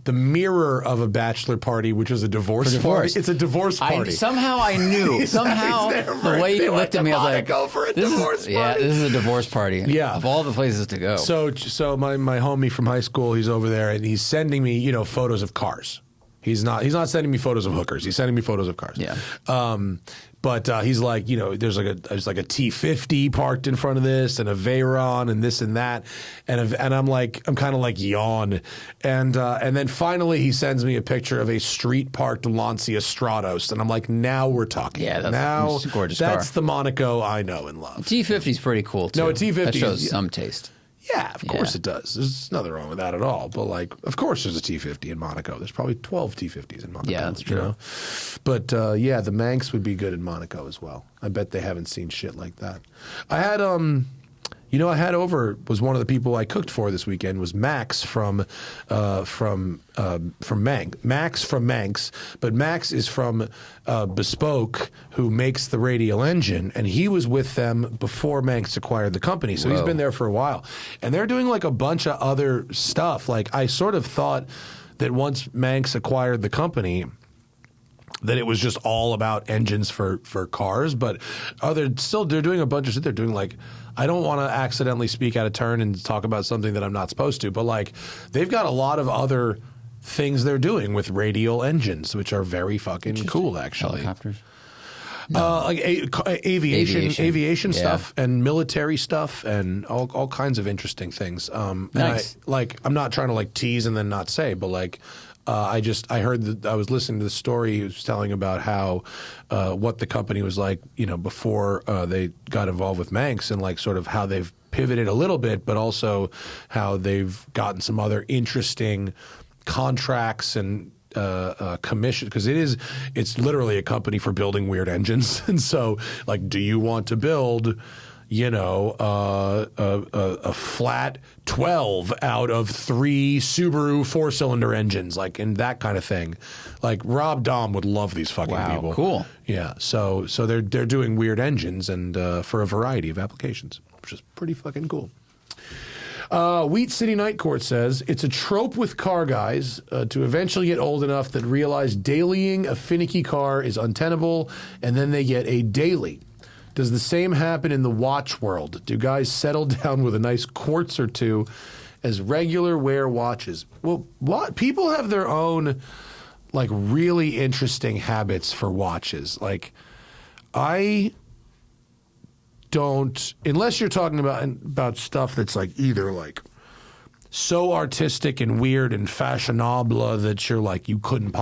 the mirror of a bachelor party, which is a divorce party. It's a divorce party. Somehow I knew. Somehow the way you looked at me, I was like, "Go for a divorce party." Yeah, this is a divorce party. Yeah, of all the places to go. So my homie from high school, he's over there, and he's sending me photos of cars. He's not sending me photos of hookers. He's sending me photos of cars. Yeah. But he's like, there's like a T50 parked in front of this, and a Veyron, and this and that, and I'm kind of like yawn, and then finally he sends me a picture of a street parked Lancia Stratos, and I'm like, now we're talking. Yeah, that's a gorgeous car. That's the Monaco I know and love. T50 is pretty cool too. No, a T50 that shows some taste. Yeah, of course it does. There's nothing wrong with that at all. But of course there's a T50 in Monaco. There's probably 12 T50s in Monaco. Yeah, that's true. But the Manx would be good in Monaco as well. I bet they haven't seen shit like that. I had was one of the people I cooked for this weekend was Max from Max from Manx, but Max is from Bespoke, who makes the radial engine, and he was with them before Manx acquired the company, so he's been there for a while, and they're doing a bunch of other stuff. I sort of thought that once Manx acquired the company, that it was just all about engines for cars, but they're doing a bunch of shit. They're doing I don't want to accidentally speak out of turn and talk about something that I'm not supposed to, but they've got a lot of other things they're doing with radial engines, which are very fucking cool, actually. Helicopters? No. Aviation stuff and military stuff and all kinds of interesting things. Nice. And I'm not trying to tease and then not say, but I heard that I was listening to the story he was telling about how what the company was like, before they got involved with Manx, and sort of how they've pivoted a little bit, but also how they've gotten some other interesting contracts and commission, because it's literally a company for building weird engines. And so do you want to build a flat 12 out of 3 Subaru 4-cylinder engines, and that kind of thing. Rob Dahm would love these fucking people. Wow, cool. Yeah, so they're doing weird engines and for a variety of applications, which is pretty fucking cool. Wheat City Night Court says it's a trope with car guys to eventually get old enough that realize dailying a finicky car is untenable, and then they get a daily. Does the same happen in the watch world? Do guys settle down with a nice quartz or two as regular wear watches? Well, people have their own really interesting habits for watches. I don't, unless you're talking about stuff that's either so artistic and weird and fashionable that you're you couldn't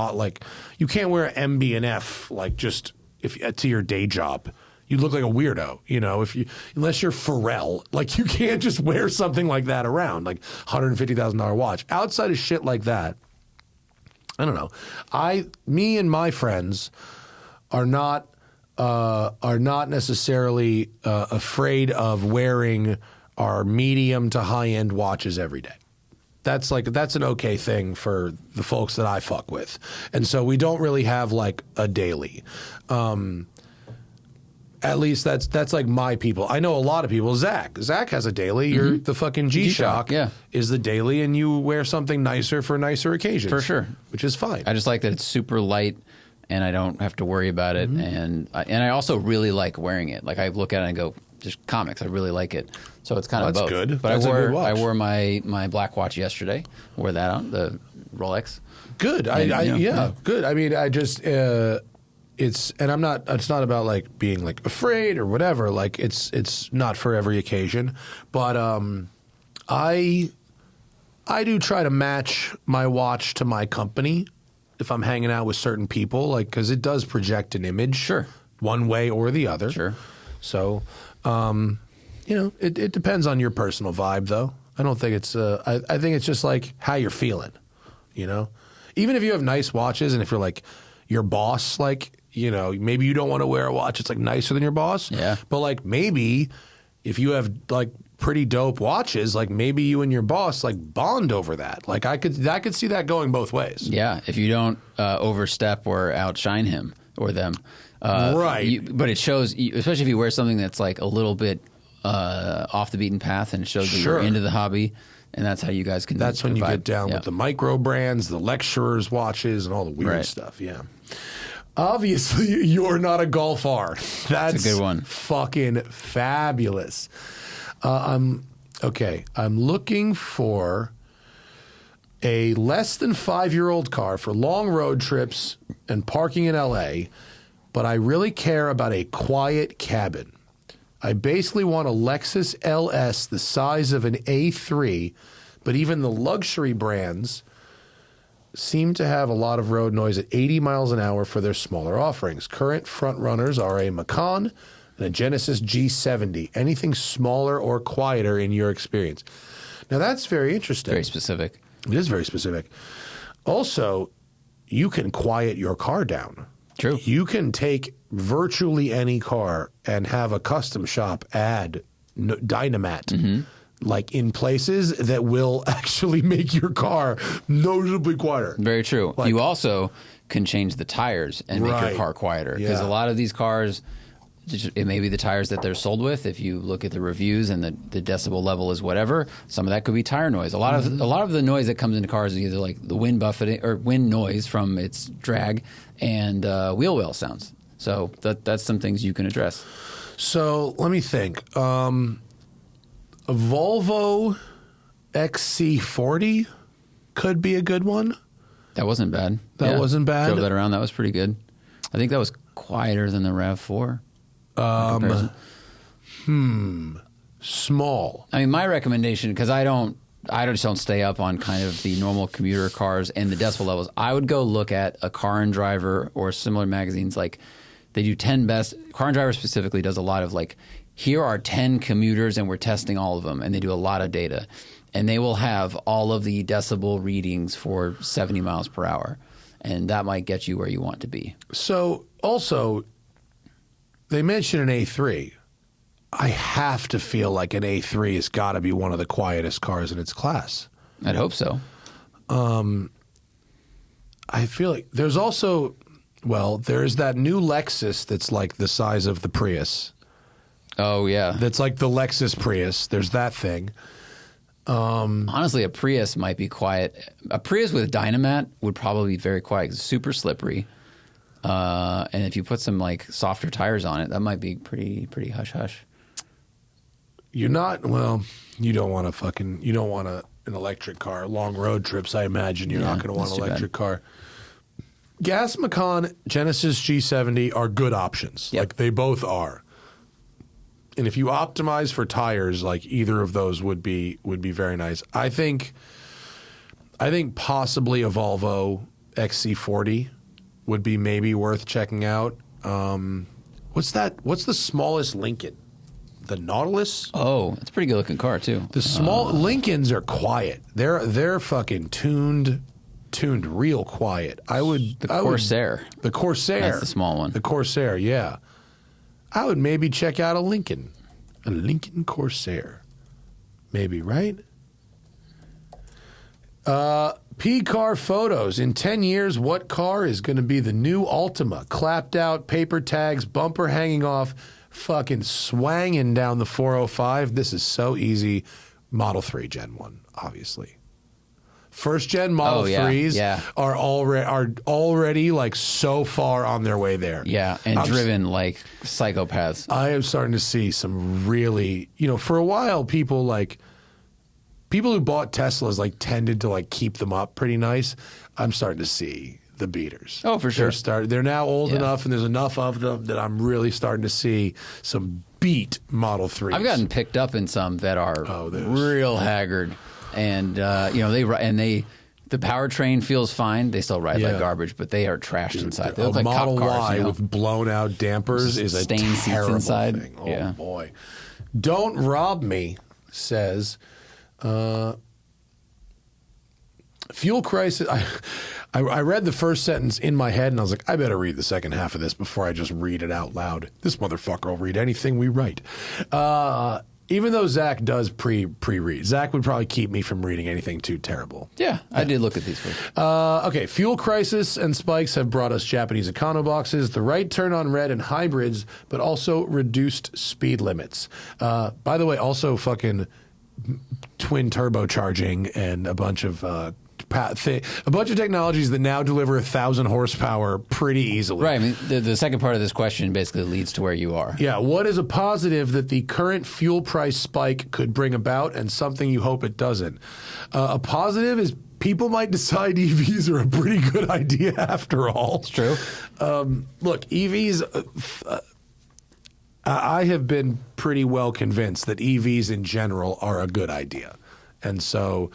you can't wear an MB and F just to your day job. You look like a weirdo, unless you're Pharrell, you can't just wear something like that around, $150,000 watch. Outside of shit like that, I don't know. Me and my friends are not necessarily afraid of wearing our medium to high end watches every day. That's an okay thing for the folks that I fuck with, and so we don't really have a daily. At least that's like my people. I know a lot of people. Zach has a daily. You're the fucking G-Shock. Yeah. Is the daily, and you wear something nicer for nicer occasions. For sure. Which is fine. I just like that it's super light, and I don't have to worry about it. And I also really like wearing it. Like I look at it and go, just comics. I really like it. So it's kind of both. That's good. But That's a good watch. I wore my black watch yesterday. Wore that on the Rolex. Good. Good. I mean, I just. It's not about like being like afraid or whatever. Like it's not for every occasion, but I do try to match my watch to my company if I'm hanging out with certain people, like because it does project an image, sure, one way or the other. Sure. So, it depends on your personal vibe, though. I don't think it's. I think it's just like how you're feeling. You know, even if you have nice watches, and if you're like your boss, like. You know, maybe you don't want to wear a watch that's like nicer than your boss. Yeah. But like maybe if you have like pretty dope watches, like maybe you and your boss like bond over that. Like I could see that going both ways. Yeah. If you don't overstep or outshine him or them. Right. But it shows, especially if you wear something that's like a little bit off the beaten path, and it shows that you're into the hobby. And that's how you guys can. That's when you get down with the micro brands, the lecturers' watches, and all the weird stuff. Yeah. Obviously, you're not a golfer. That's a good one. Fucking fabulous. I'm looking for a less than 5-year-old car for long road trips and parking in LA, but I really care about a quiet cabin. I basically want a Lexus LS the size of an A3, but even the luxury brands seem to have a lot of road noise at 80 miles an hour for their smaller offerings. Current front runners are a Macan and a Genesis G70. Anything smaller or quieter in your experience? Now, that's very interesting. Very specific. It is very specific. Also, you can quiet your car down. True. You can take virtually any car and have a custom shop add Dynamat. Like in places that will actually make your car noticeably quieter. Very true. Like, you also can change the tires and make your car quieter. Because a lot of these cars, it may be the tires that they're sold with. If you look at the reviews and the decibel level is whatever, some of that could be tire noise. A lot of the noise that comes into cars is either like the wind buffeting or wind noise from its drag and wheel well sounds. So that's some things you can address. So let me think. A Volvo XC40 could be a good one. That wasn't bad. That wasn't bad. Drove that around. That was pretty good. I think that was quieter than the RAV4. Small. I mean, my recommendation, because I just don't stay up on kind of the normal commuter cars and the decibel levels. I would go look at a Car and Driver or similar magazines. Like they do 10 best. Car and Driver specifically does a lot of like, here are 10 commuters and we're testing all of them. And they do a lot of data. And they will have all of the decibel readings for 70 miles per hour. And that might get you where you want to be. So also, they mentioned an A3. I have to feel like an A3 has got to be one of the quietest cars in its class. I'd hope so. I feel like there's also, there's that new Lexus that's like the size of the Prius. Oh, yeah. That's like the Lexus Prius. There's that thing. Honestly, a Prius might be quiet. A Prius with Dynamat would probably be very quiet. It's super slippery. And if you put some like softer tires on it, that might be pretty hush-hush. You're not, you don't want an electric car. Long road trips, I imagine you're not going to want an electric car. Gas Macan, Genesis G70 are good options. Yep. Like they both are. And if you optimize for tires, like either of those would be very nice. I think possibly a Volvo XC40 would be maybe worth checking out. What's that? What's the smallest Lincoln? The Nautilus? Oh, it's a pretty good looking car too. The small Lincolns are quiet. They're fucking tuned real quiet. Corsair. The Corsair. That's the small one. The Corsair, yeah. I would maybe check out a Lincoln Corsair. Maybe, right? P-Car Photos. In 10 years, what car is going to be the new Altima? Clapped out, paper tags, bumper hanging off, fucking swanging down the 405. This is so easy. Model 3 Gen 1, obviously. First gen Model 3s are already like so far on their way there. Yeah, and driven like psychopaths. I am starting to see some really, for a while people who bought Teslas like tended to like keep them up pretty nice. I'm starting to see the beaters. Oh, for sure. They're now old enough and there's enough of them that I'm really starting to see some beat Model 3s. I've gotten picked up in some that are real haggard. And the powertrain feels fine. They still ride like garbage, but they are trashed inside. They look like Model cop cars. Y with blown out dampers is a terrible inside. thing. Oh boy! Don't rob me, says fuel crisis. I read the first sentence in my head and I was like, I better read the second half of this before I just read it out loud. This motherfucker will read anything we write. Even though Zach does pre-read. Zach would probably keep me from reading anything too terrible. Yeah, I did look at these first. Okay, fuel crisis and spikes have brought us Japanese econo boxes, the right turn on red and hybrids, but also reduced speed limits. By the way, also fucking twin turbocharging and a bunch of technologies that now deliver 1,000 horsepower pretty easily. Right. I mean, the second part of this question basically leads to where you are. Yeah. What is a positive that the current fuel price spike could bring about, and something you hope it doesn't? A positive is people might decide EVs are a pretty good idea after all. It's true. Look, EVs. I have been pretty well convinced that EVs in general are a good idea, and so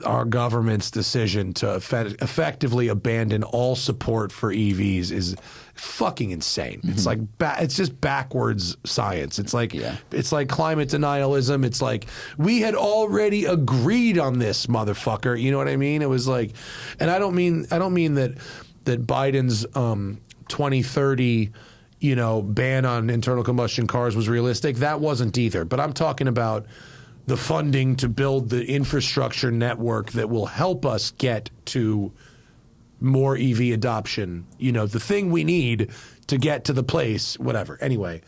our government's decision to effectively abandon all support for EVs is fucking insane. It's like it's just backwards science. It's like climate denialism. It's like we had already agreed on this, motherfucker. You know what I mean? It was like, and I don't mean that Biden's 2030 ban on internal combustion cars was realistic. That wasn't either. But I'm talking about the funding to build the infrastructure network that will help us get to more EV adoption. The thing we need to get to the place, whatever. Anyway,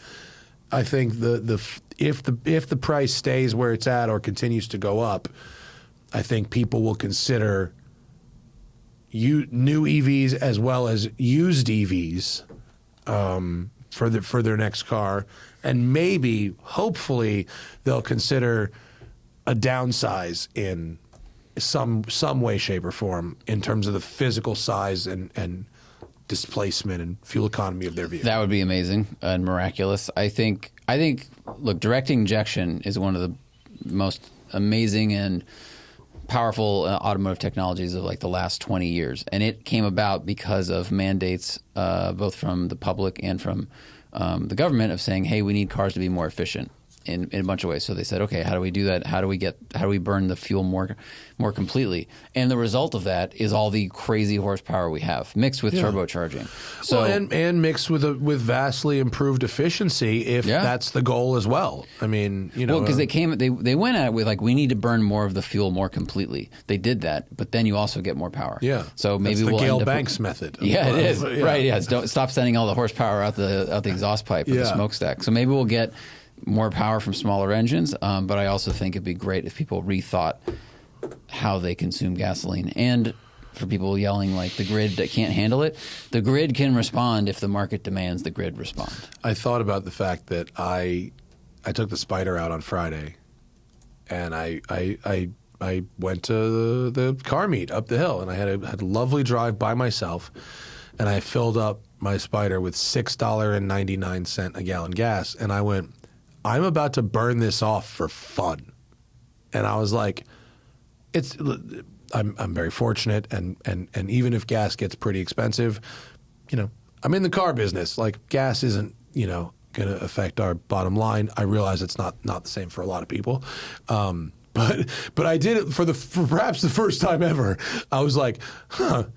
I think if the price stays where it's at or continues to go up, I think people will consider new EVs as well as used EVs for their next car, and maybe, hopefully, they'll consider a downsize in some way, shape, or form in terms of the physical size and displacement and fuel economy of their vehicle. That would be amazing and miraculous. I think. Look, direct injection is one of the most amazing and powerful automotive technologies of like the last 20 years, and it came about because of mandates, both from the public and from the government, of saying, "Hey, we need cars to be more efficient." In a bunch of ways. So they said, okay, how do we do that? How do we burn the fuel more completely? And the result of that is all the crazy horsepower we have mixed with turbocharging. So and mixed with vastly improved efficiency if that's the goal as well. I mean, because they went at it with like, we need to burn more of the fuel more completely. They did that, but then you also get more power. Yeah. So maybe that's the we'll Gale Banks method. Yeah, it is. Right. Yeah. Don't stop sending all the horsepower out the exhaust pipe or the smokestack. So maybe we'll get more power from smaller engines, but I also think it'd be great if people rethought how they consume gasoline. And for people yelling like the grid that can't handle it, the grid can respond if the market demands the grid respond. I thought about the fact that I took the Spider out on Friday, and I went to the car meet up the hill, and I had a lovely drive by myself, and I filled up my Spider with $6.99 a gallon gas, and I went, I'm about to burn this off for fun. And I was like, I'm very fortunate, and even if gas gets pretty expensive, I'm in the car business. Like, gas isn't, going to affect our bottom line. I realize it's not the same for a lot of people. But I did it for perhaps the first time ever. I was like, I'm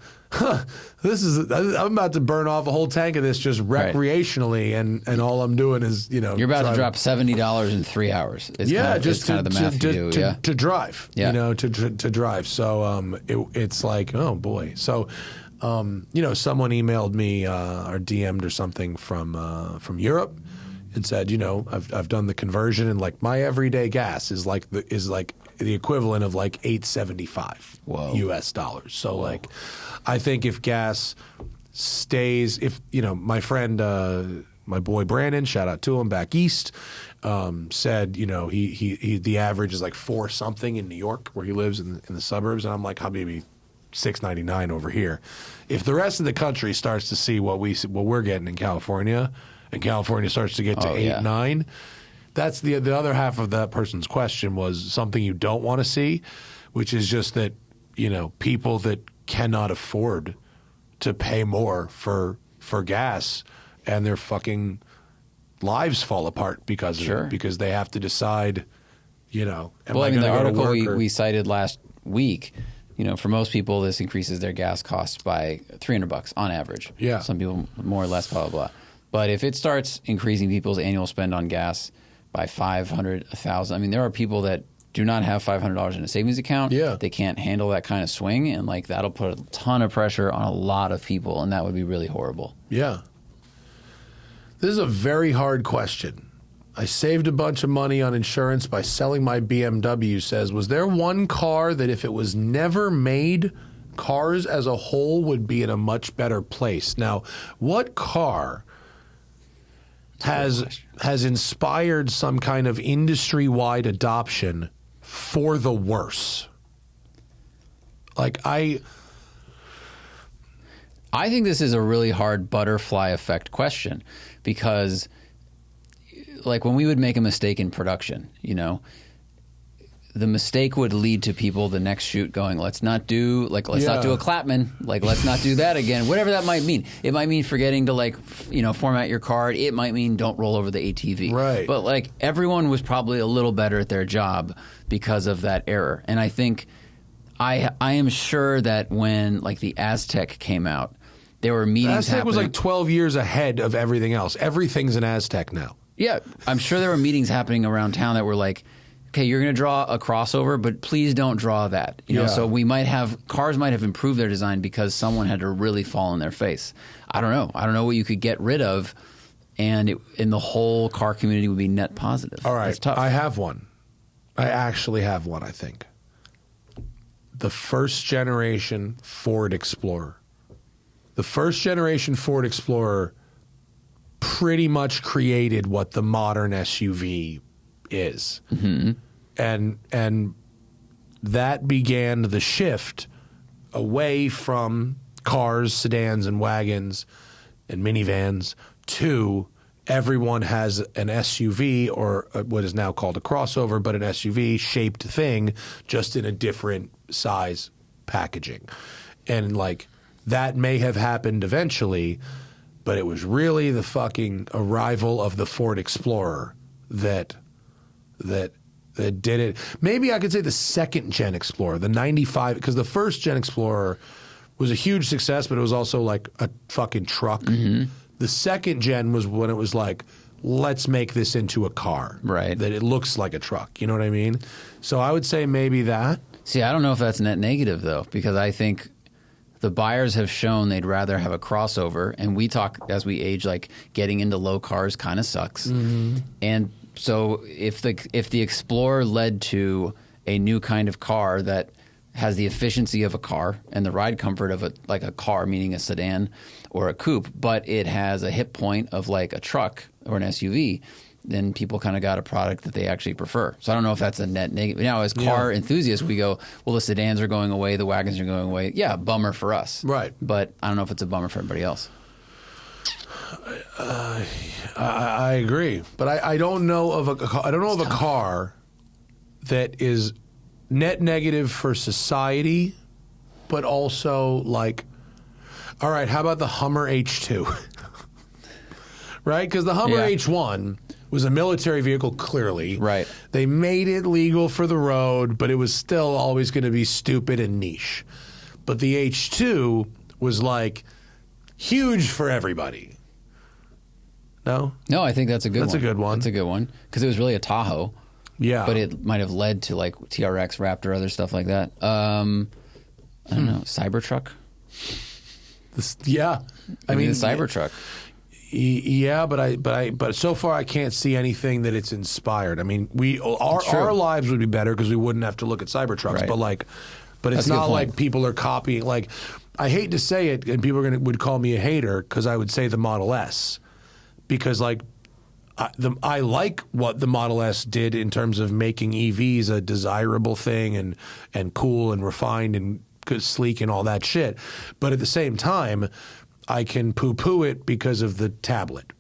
about to burn off a whole tank of this just recreationally, and all I'm doing is, You're about to drop $70 in 3 hours. It's kind of the math you do. To drive, to drive. So it's like, oh boy. So, someone emailed me or DM'd or something from Europe. and said, you know, I've done the conversion, and like my everyday gas is like the equivalent of like $8.75 US dollars. So like, I think if gas stays, if you know, my friend, my boy Brandon, shout out to him back east, said, you know, he the average is like 4 something in New York where he lives in the suburbs, and I'm like, Habibi, $6.99 over here. If the rest of the country starts to see what we're getting in California, and California starts to get to 8, 9, that's the other half of that person's question was something you don't want to see, which is just that, you know, people that cannot afford to pay more for gas, and their fucking lives fall apart because of it, because they have to decide, you know. Well, I mean, the article we cited last week, you know, for most people, this increases their gas costs by $300 on average. Yeah. Some people more or less, blah, blah, blah. But if it starts increasing people's annual spend on gas by $500, $1,000, I mean, there are people that do not have $500 in a savings account. Yeah. They can't handle that kind of swing, and like that'll put a ton of pressure on a lot of people, and that would be really horrible. Yeah. This is a very hard question. I saved a bunch of money on insurance by selling my BMW, says, was there one car that if it was never made, cars as a whole would be in a much better place? Now, what car has inspired some kind of industry-wide adoption for the worse? Like, I think this is a really hard butterfly effect question, because like when we would make a mistake in production, you know, the mistake would lead to people the next shoot going, let's not do a Klapman, like let's not do that again, whatever that might mean. It might mean forgetting to like, you know, format your card. It might mean don't roll over the ATV. Right. But like everyone was probably a little better at their job because of that error. And I think I am sure that when like the Aztec came out, there were meetings happening. Aztec was like 12 years ahead of everything else. Everything's an Aztec now. Yeah, I'm sure there were meetings happening around town that were like, okay, you're going to draw a crossover, but please don't draw that. You know, so cars might have improved their design because someone had to really fall on their face. I don't know. I don't know what you could get rid of, and in the whole car community would be net positive. All right, tough. I have one. I actually have one, I think. The first generation Ford Explorer. The first generation Ford Explorer pretty much created what the modern SUV is. Mm-hmm. And that began the shift away from cars, sedans, and wagons and minivans to everyone has an SUV, or what is now called a crossover, but an SUV-shaped thing, just in a different size packaging. And like that may have happened eventually, but it was really the fucking arrival of the Ford Explorer that did it. Maybe I could say the second gen Explorer, the 95, because the first gen Explorer was a huge success, but it was also like a fucking truck. Mm-hmm. The second gen was when it was like, let's make this into a car. Right. That it looks like a truck. You know what I mean? So I would say maybe that. See, I don't know if that's net negative, though, because I think the buyers have shown they'd rather have a crossover, and we talk as we age, like getting into low cars kind of sucks. Mm-hmm. And so if the Explorer led to a new kind of car that has the efficiency of a car and the ride comfort of a car, meaning a sedan or a coupe, but it has a hip point of like a truck or an SUV, then people kind of got a product that they actually prefer. So I don't know if that's a net negative. Now, as car enthusiasts, we go, well, the sedans are going away, the wagons are going away. Yeah, bummer for us. Right. But I don't know if it's a bummer for everybody else. I agree, but I don't know of a car that is net negative for society, but also like, all right, how about the Hummer H2? Right? Because the Hummer H1 was a military vehicle, clearly. Right. They made it legal for the road, but it was still always going to be stupid and niche. But the H2 was like huge for everybody. No? No, I think that's a good one. That's a good one. That's a good one. Because it was really a Tahoe. Yeah. But it might have led to like TRX, Raptor, other stuff like that. I don't know. Cybertruck? I mean, the Cybertruck. Yeah, but so far I can't see anything that it's inspired. I mean, our lives would be better because we wouldn't have to look at Cybertrucks. Right. But it's not like people are copying. Like, I hate to say it, and people would call me a hater because I would say the Model S, because like I like what the Model S did in terms of making EVs a desirable thing and cool and refined and sleek and all that shit. But at the same time, I can poo-poo it because of the tablet.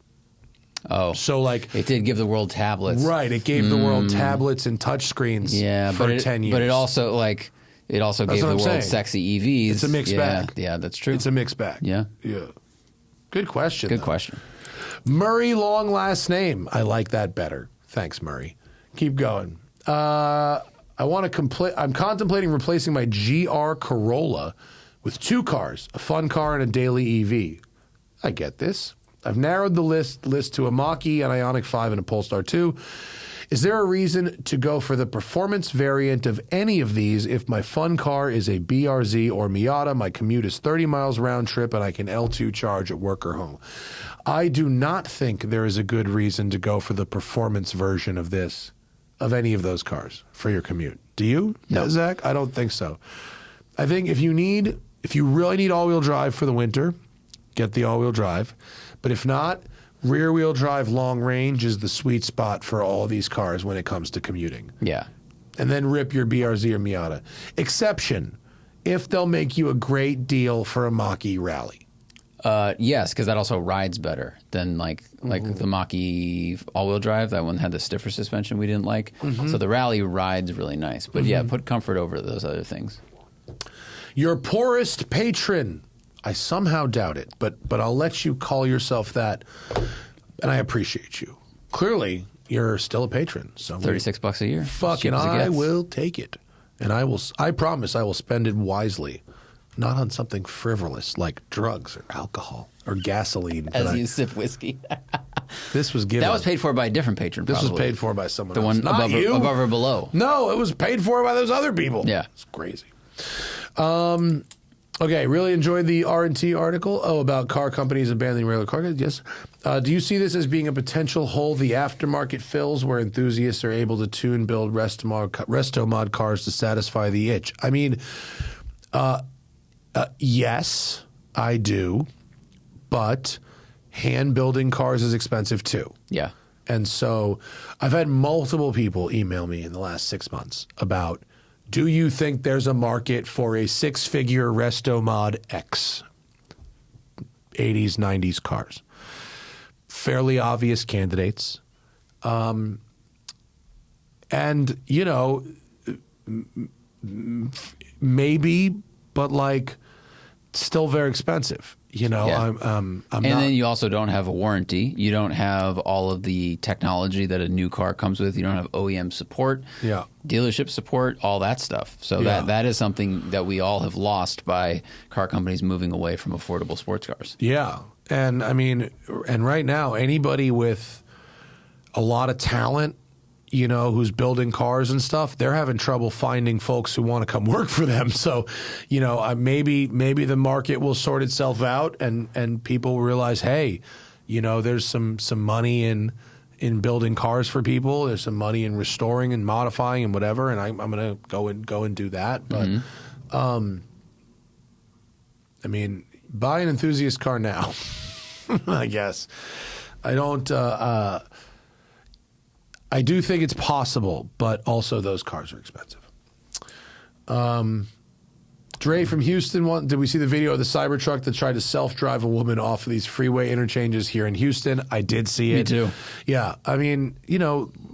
Oh, so like it did give the world tablets, right? It gave the world tablets and touchscreens, for 10 years. But it also gave the world sexy EVs. It's a mixed bag. Yeah, that's true. It's a mixed bag. Yeah. Good question. Good question. Murray, long last name. I like that better. Thanks, Murray. Keep going. I'm contemplating replacing my GR Corolla with 2 cars, a fun car and a daily EV. I get this. I've narrowed the list to a Mach-E, an Ioniq 5, and a Polestar 2. Is there a reason to go for the performance variant of any of these if my fun car is a BRZ or Miata, my commute is 30 miles round trip, and I can L2 charge at work or home? I do not think there is a good reason to go for the performance version of of any of those cars for your commute. Do you, Zach? I don't think so. I think if you really need all-wheel drive for the winter, get the all-wheel drive. But if not, rear-wheel drive long range is the sweet spot for all these cars when it comes to commuting. Yeah. And then rip your BRZ or Miata. Exception, if they'll make you a great deal for a Mach-E rally. Yes, because that also rides better than like the Mach-E all-wheel drive. That one had the stiffer suspension we didn't like. So the rally rides really nice. But yeah, put comfort over those other things. Your poorest patron. I somehow doubt it, but I'll let you call yourself that, and I appreciate you. Clearly, you're still a patron. So $36 a year. Fucking I will take it. And I promise I will spend it wisely. Not on something frivolous like drugs or alcohol or gasoline. As you sip whiskey. This was given. That was paid for by a different patron, This probably. was paid for by someone the else. The one above or below. No, it was paid for by those other people. Yeah. It's crazy. Okay, really enjoyed the R&T article. about car companies abandoning regular car goods. Yes. Do you see this as being a potential hole the aftermarket fills where enthusiasts are able to build resto mod cars to satisfy the itch? I mean, yes, I do, but hand building cars is expensive too. Yeah. And so I've had multiple people email me in the last 6 months about, do you think there's a market for a 6-figure resto mod X? 80s, 90s cars. Fairly obvious candidates. And, maybe, but like, still very expensive. Yeah. Then you also don't have a warranty. You don't have all of the technology that a new car comes with. You don't have OEM support, dealership support, all that stuff. So that is something that we all have lost by car companies moving away from affordable sports cars. Yeah. And I mean, right now, anybody with a lot of talent, who's building cars and stuff, they're having trouble finding folks who want to come work for them. So, maybe the market will sort itself out and people realize, hey, there's some money in building cars for people. There's some money in restoring and modifying and whatever. And I'm going to go and do that. But, I mean, buy an enthusiast car now, I guess. I don't, I do think it's possible, but also those cars are expensive. Dre from Houston, did we see the video of the Cybertruck that tried to self-drive a woman off of these freeway interchanges here in Houston? I did see it. Me too. Yeah, I mean,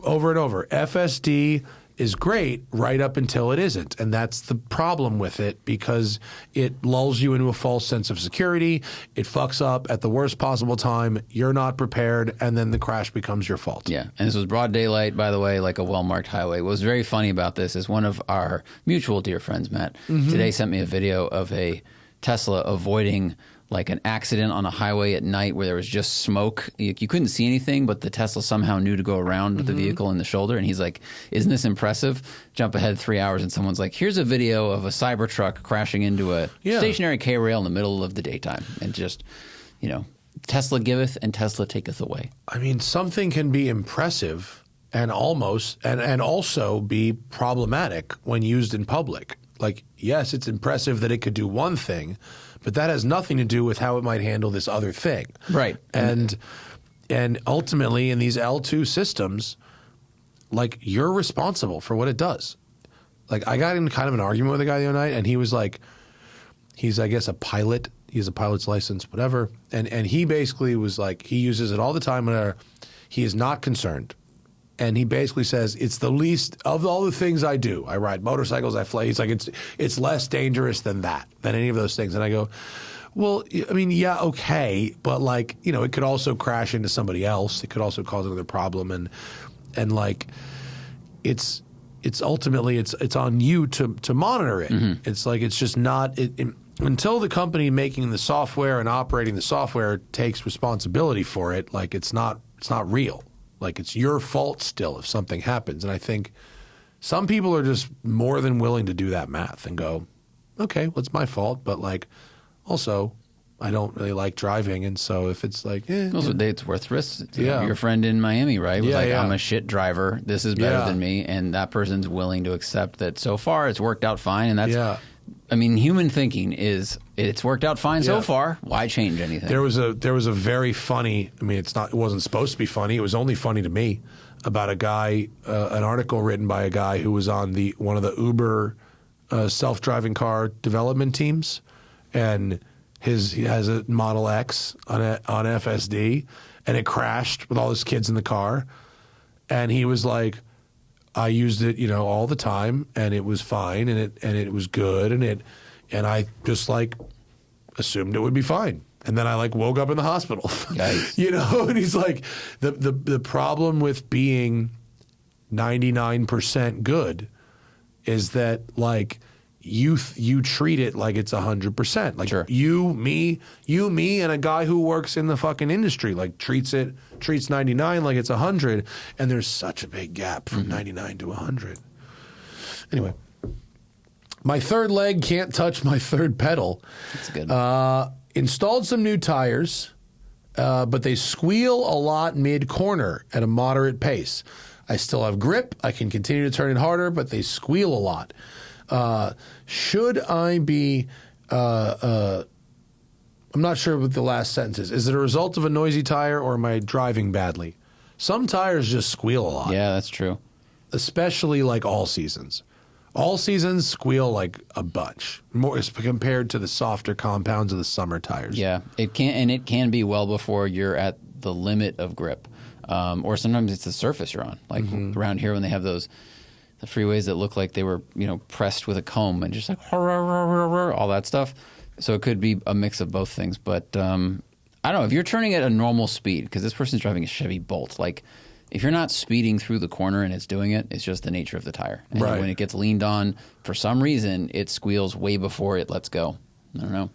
over and over. FSD is great right up until it isn't. And that's the problem with it, because it lulls you into a false sense of security. It fucks up at the worst possible time. You're not prepared, and then the crash becomes your fault. Yeah, and this was broad daylight, by the way, like a well-marked highway. What was very funny about this is one of our mutual dear friends, Matt, today sent me a video of a Tesla avoiding like an accident on a highway at night where there was just smoke. You couldn't see anything, but the Tesla somehow knew to go around the vehicle in the shoulder. And he's like, isn't this impressive? Jump ahead 3 hours and someone's like, here's a video of a Cybertruck crashing into a stationary K-rail in the middle of the daytime. And just, Tesla giveth and Tesla taketh away. I mean, something can be impressive and also be problematic when used in public. Like, yes, it's impressive that it could do one thing, but that has nothing to do with how it might handle this other thing. Right. And ultimately, in these L2 systems, like, you're responsible for what it does. Like, I got in kind of an argument with a guy the other night, and he was like, he's, I guess, a pilot. He has a pilot's license, whatever. And he basically was like, he uses it all the time. He is not concerned. And he basically says, it's the least of all the things I do. I ride motorcycles, I fly. He's like, it's less dangerous than any of those things. And I go, well, I mean, yeah, okay. But like, you know, it could also crash into somebody else. It could also cause another problem. And like, it's ultimately, it's on you to monitor it. Mm-hmm. It's like, it's just not, until the company making the software and operating the software takes responsibility for it, like, it's not real. Like, it's your fault still if something happens. And I think some people are just more than willing to do that math and go, okay, well, it's my fault. But, like, also, I don't really like driving. And so if it's like, it's worth risks. Your friend in Miami, right? Was I'm a shit driver. This is better than me. And that person's willing to accept that so far it's worked out fine. And that's, I mean, human thinking is it's worked out fine so far. Why change anything? There was a very funny. I mean, it wasn't supposed to be funny. It was only funny to me about a guy, an article written by a guy who was on one of the Uber self-driving car development teams, and he has a Model X on FSD, and it crashed with all his kids in the car, and he was like, I used it, you know, all the time, and it was fine, and it was good, and I just like assumed it would be fine, and then I like woke up in the hospital, you know. And he's like, the problem with being 99% good is that like you treat it like it's 100%. Like you, me, and a guy who works in the fucking industry like treats 99 like it's 100, and there's such a big gap from 99 to 100. Anyway, my third leg can't touch my third pedal. That's good. Installed some new tires, but they squeal a lot mid-corner at a moderate pace. I still have grip. I can continue to turn it harder, but they squeal a lot. Should I be, I'm not sure what the last sentence is. Is it a result of a noisy tire, or am I driving badly? Some tires just squeal a lot. Yeah, that's true. Especially like all seasons. All seasons squeal like a bunch, more compared to the softer compounds of the summer tires. Yeah, it can be well before you're at the limit of grip. Or sometimes it's the surface you're on. Like around here when they have the freeways that look like they were, you know, pressed with a comb and just like all that stuff. So it could be a mix of both things. But I don't know, if you're turning at a normal speed, because this person's driving a Chevy Bolt, like if you're not speeding through the corner and it's doing it, it's just the nature of the tire. And when it gets leaned on, for some reason, it squeals way before it lets go. I don't know.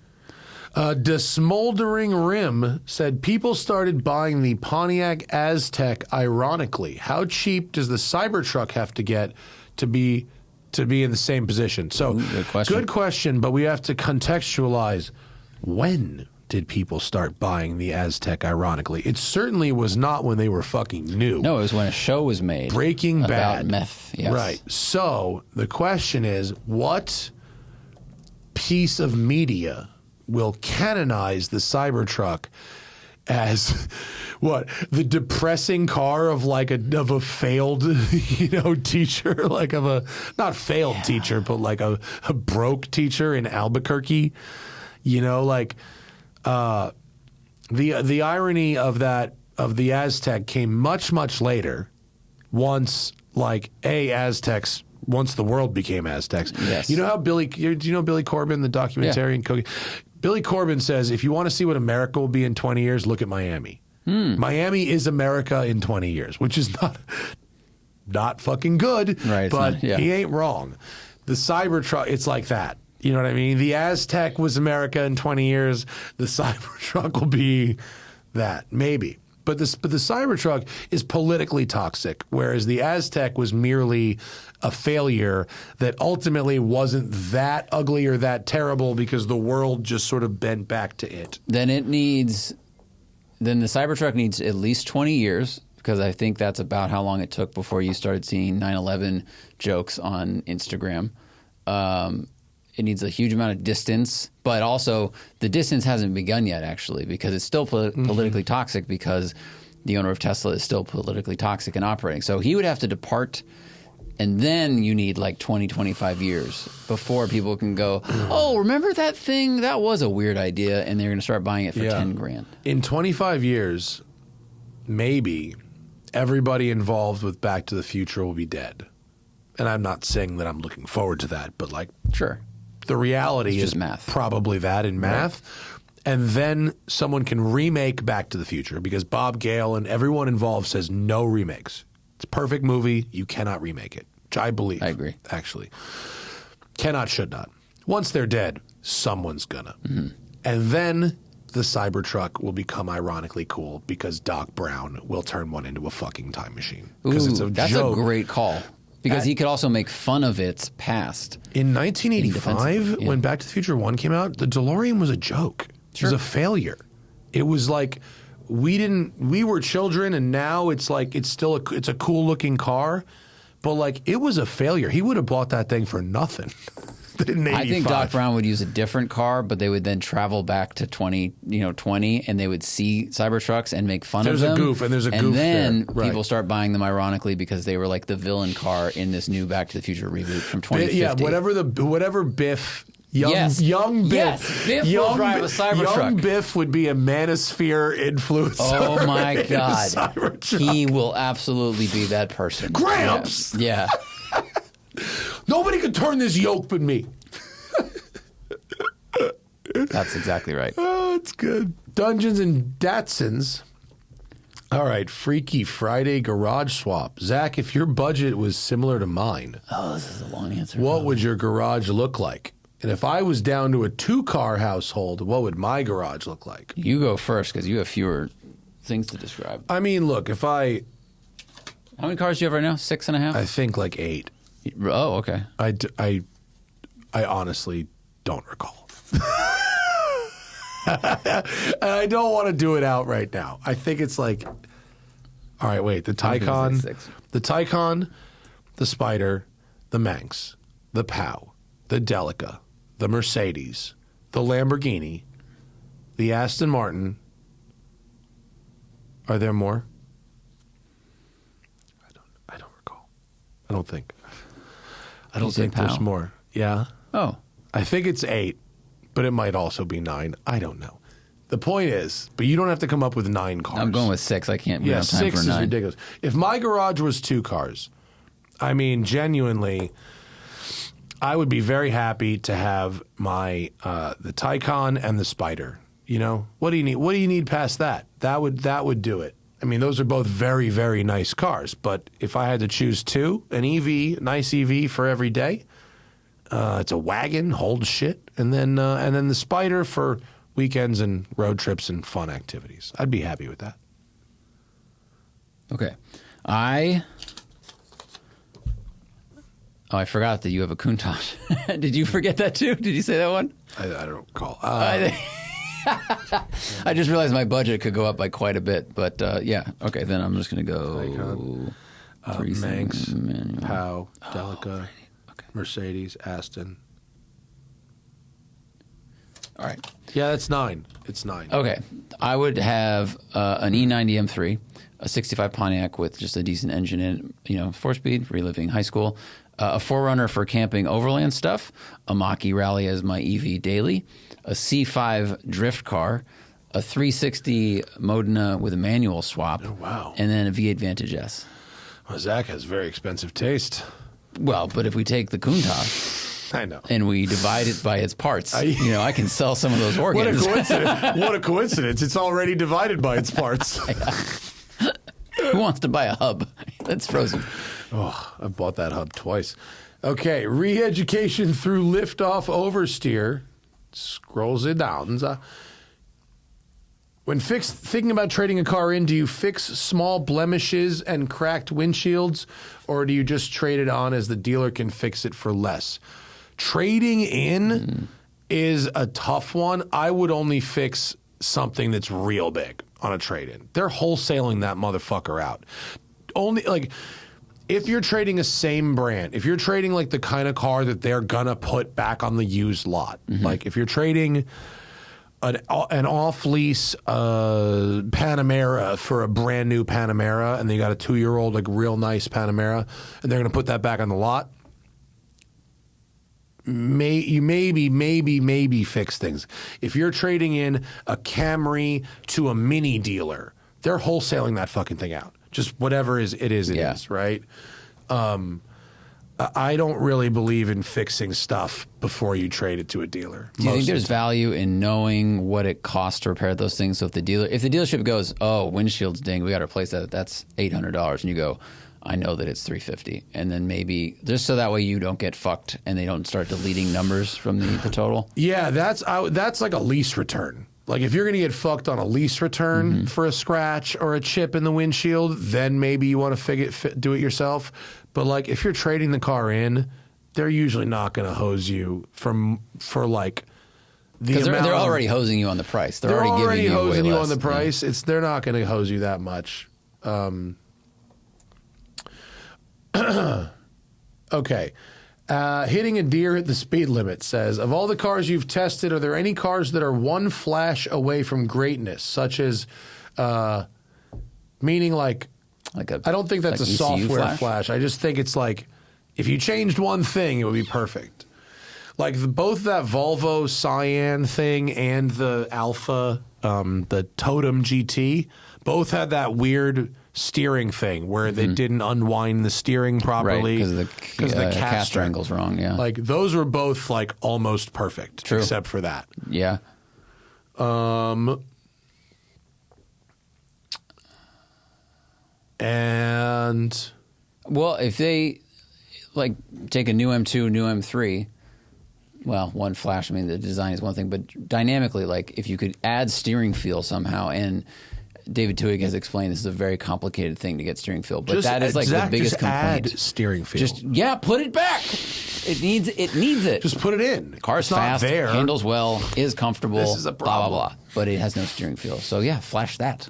Desmoldering Rim said people started buying the Pontiac Aztek ironically. How cheap does the Cybertruck have to get to be in the same position? So good question, but we have to contextualize. When did people start buying the Aztek ironically? It certainly was not when they were fucking new. No, it was when a show was made. Breaking Bad. About meth, yes. Right. So the question is, what piece of media will canonize the Cybertruck as what, the depressing car of like a failed, you know, teacher, like of a not failed teacher, but like a broke teacher in Albuquerque, you know, like the irony of that, of the Aztek, came much later, once like Aztecs. Once the world became Aztecs. Yes. You know how do you know Billy Corbin, the documentarian? Yeah. Billy Corbin says, if you want to see what America will be in 20 years, look at Miami. Miami is America in 20 years, which is not fucking good, right, but he ain't wrong. The Cybertruck, it's like that. You know what I mean? The Aztek was America in 20 years. The Cybertruck will be that, maybe. But the Cybertruck is politically toxic, whereas the Aztek was merely a failure that ultimately wasn't that ugly or that terrible because the world just sort of bent back to it. Then it needs Then the Cybertruck needs at least 20 years because I think that's about how long it took before you started seeing 9/11 jokes on Instagram. It needs a huge amount of distance, but also the distance hasn't begun yet, actually, because it's still politically toxic because the owner of Tesla is still politically toxic and operating. So he would have to depart, and then you need like 20, 25 years before people can go, oh, remember that thing? That was a weird idea, and they're going to start buying it for 10 grand. In 25 years, maybe everybody involved with Back to the Future will be dead. And I'm not saying that I'm looking forward to that, but like, sure. The reality is math. Probably that in math. Right. And then someone can remake Back to the Future because Bob Gale and everyone involved says no remakes. It's a perfect movie. You cannot remake it, which I believe. I agree. Actually. Cannot, should not. Once they're dead, someone's gonna. Mm-hmm. And then the Cybertruck will become ironically cool because Doc Brown will turn one into a fucking time machine. Because it's a that's joke. A great call. Because he could also make fun of its past. In 1985, when Back to the Future 1 came out, the DeLorean was a joke. Sure. It was a failure. It was like we were children, and now it's like it's a cool looking car, but like it was a failure. He would have bought that thing for nothing. I think Doc Brown would use a different car, but they would then travel back to 2020, and they would see Cybertrucks and make fun of them. There's a goof and then there. Right. People start buying them ironically because they were like the villain car in this new Back to the Future reboot from 2050. Yeah, whatever Biff. Young Biff. Yes, Biff will drive a Cybertruck. Young Biff would be a Manosphere influencer. Oh my God. He will absolutely be that person. Gramps! Yeah. Nobody could turn this yoke but me. That's exactly right. Oh, it's good. Dungeons and Datsuns. All right, Freaky Friday garage swap. Zach, if your budget was similar to mine. Oh, this is a long answer. What would your garage look like? And if I was down to a 2-car household, what would my garage look like? You go first because you have fewer things to describe. I mean, look, How many cars do you have right now? 6.5? I think like 8. Oh, okay. I honestly don't recall. And I don't want to do it out right now. I think it's like, all right, wait, the Taycan, the Spider, the Manx, the POW, the Delica, the Mercedes, the Lamborghini, the Aston Martin. Are there more? I don't recall. I don't think. I don't think there's more. Yeah. Oh. I think it's 8, but it might also be 9. I don't know. The point is, but you don't have to come up with 9 cars. I'm going with 6. I can't. Yeah, 6 for 9. is ridiculous. If my garage was 2 cars, I mean, genuinely, I would be very happy to have my the Taycan and the Spider. You know, what do you need? What do you need past that? That would do it. I mean, those are both very, very nice cars. But if I had to choose 2, an EV, nice EV for every day, it's a wagon, holds shit, and then the Spider for weekends and road trips and fun activities. I'd be happy with that. Okay, I forgot that you have a Countach. Did you forget that too? Did you say that one? I don't recall. I just realized my budget could go up by quite a bit, but yeah. Okay, then I'm just going to go Manx, POW, Delica, Mercedes, Aston. All right. Yeah, that's 9. It's 9. Okay. I would have an E90 M3, a 65 Pontiac with just a decent engine in it, 4-speed, reliving high school, a 4Runner for camping overland stuff, a Mach-E Rally as my EV daily, a C5 drift car, a 360 Modena with a manual swap. Oh, wow. And then a V8 Vantage S. Well, Zach has very expensive taste. Well, but if we take the Countach, I know, and we divide it by its parts, I can sell some of those organs. What a coincidence. What a coincidence. It's already divided by its parts. Who wants to buy a hub that's frozen? Oh, I bought that hub twice. Okay, re-education through liftoff oversteer. Scrolls it down. When thinking about trading a car in, do you fix small blemishes and cracked windshields, or do you just trade it on as the dealer can fix it for less? Trading in is a tough one. I would only fix something that's real big. on a trade-in. They're wholesaling that motherfucker out. Only like if you're trading a same brand, if you're trading like the kind of car that they're gonna put back on the used lot, like if you're trading an off-lease Panamera for a brand new Panamera, and they got a 2-year-old like real nice Panamera, and they're gonna put that back on the lot. You maybe fix things. If you're trading in a Camry to a Mini dealer, they're wholesaling that fucking thing out. Just whatever it is, right? I don't really believe in fixing stuff before you trade it to a dealer. Do you think there's value in knowing what it costs to repair those things? So if the dealership goes, oh, windshield's dinged, we got to replace that. That's $800, and you go, I know that it's $350, and then maybe just so that way you don't get fucked and they don't start deleting numbers from the total. Yeah, that's like a lease return. Like if you're going to get fucked on a lease return for a scratch or a chip in the windshield, then maybe you want to do it yourself. But like if you're trading the car in, they're usually not going to hose you for like the amount. They're already hosing you on the price. They're already giving hosing you on the price. Yeah. They're not going to hose you that much. Okay. Hitting a deer at the speed limit says, of all the cars you've tested, are there any cars that are one flash away from greatness, such as, meaning like I don't think that's like a software flash. I just think it's like, if you changed one thing, it would be perfect. Like both that Volvo Cyan thing and the Alpha, the Totem GT, both had that weird steering thing where they didn't unwind the steering properly because the caster angle's wrong. Yeah, like those were both like almost perfect. True. Except for that. Yeah. And well, if they like take a new M2, new M3. Well, one flash. I mean, the design is one thing, but dynamically, like if you could add steering feel somehow, and David Tuig has explained this is a very complicated thing to get steering feel, but that is like the biggest complaint. Add steering feel. Just put it back. It needs it. Just put it in. Car's fast, handles well, is comfortable. This is a problem. Blah blah blah. But it has no steering feel. So yeah, flash that.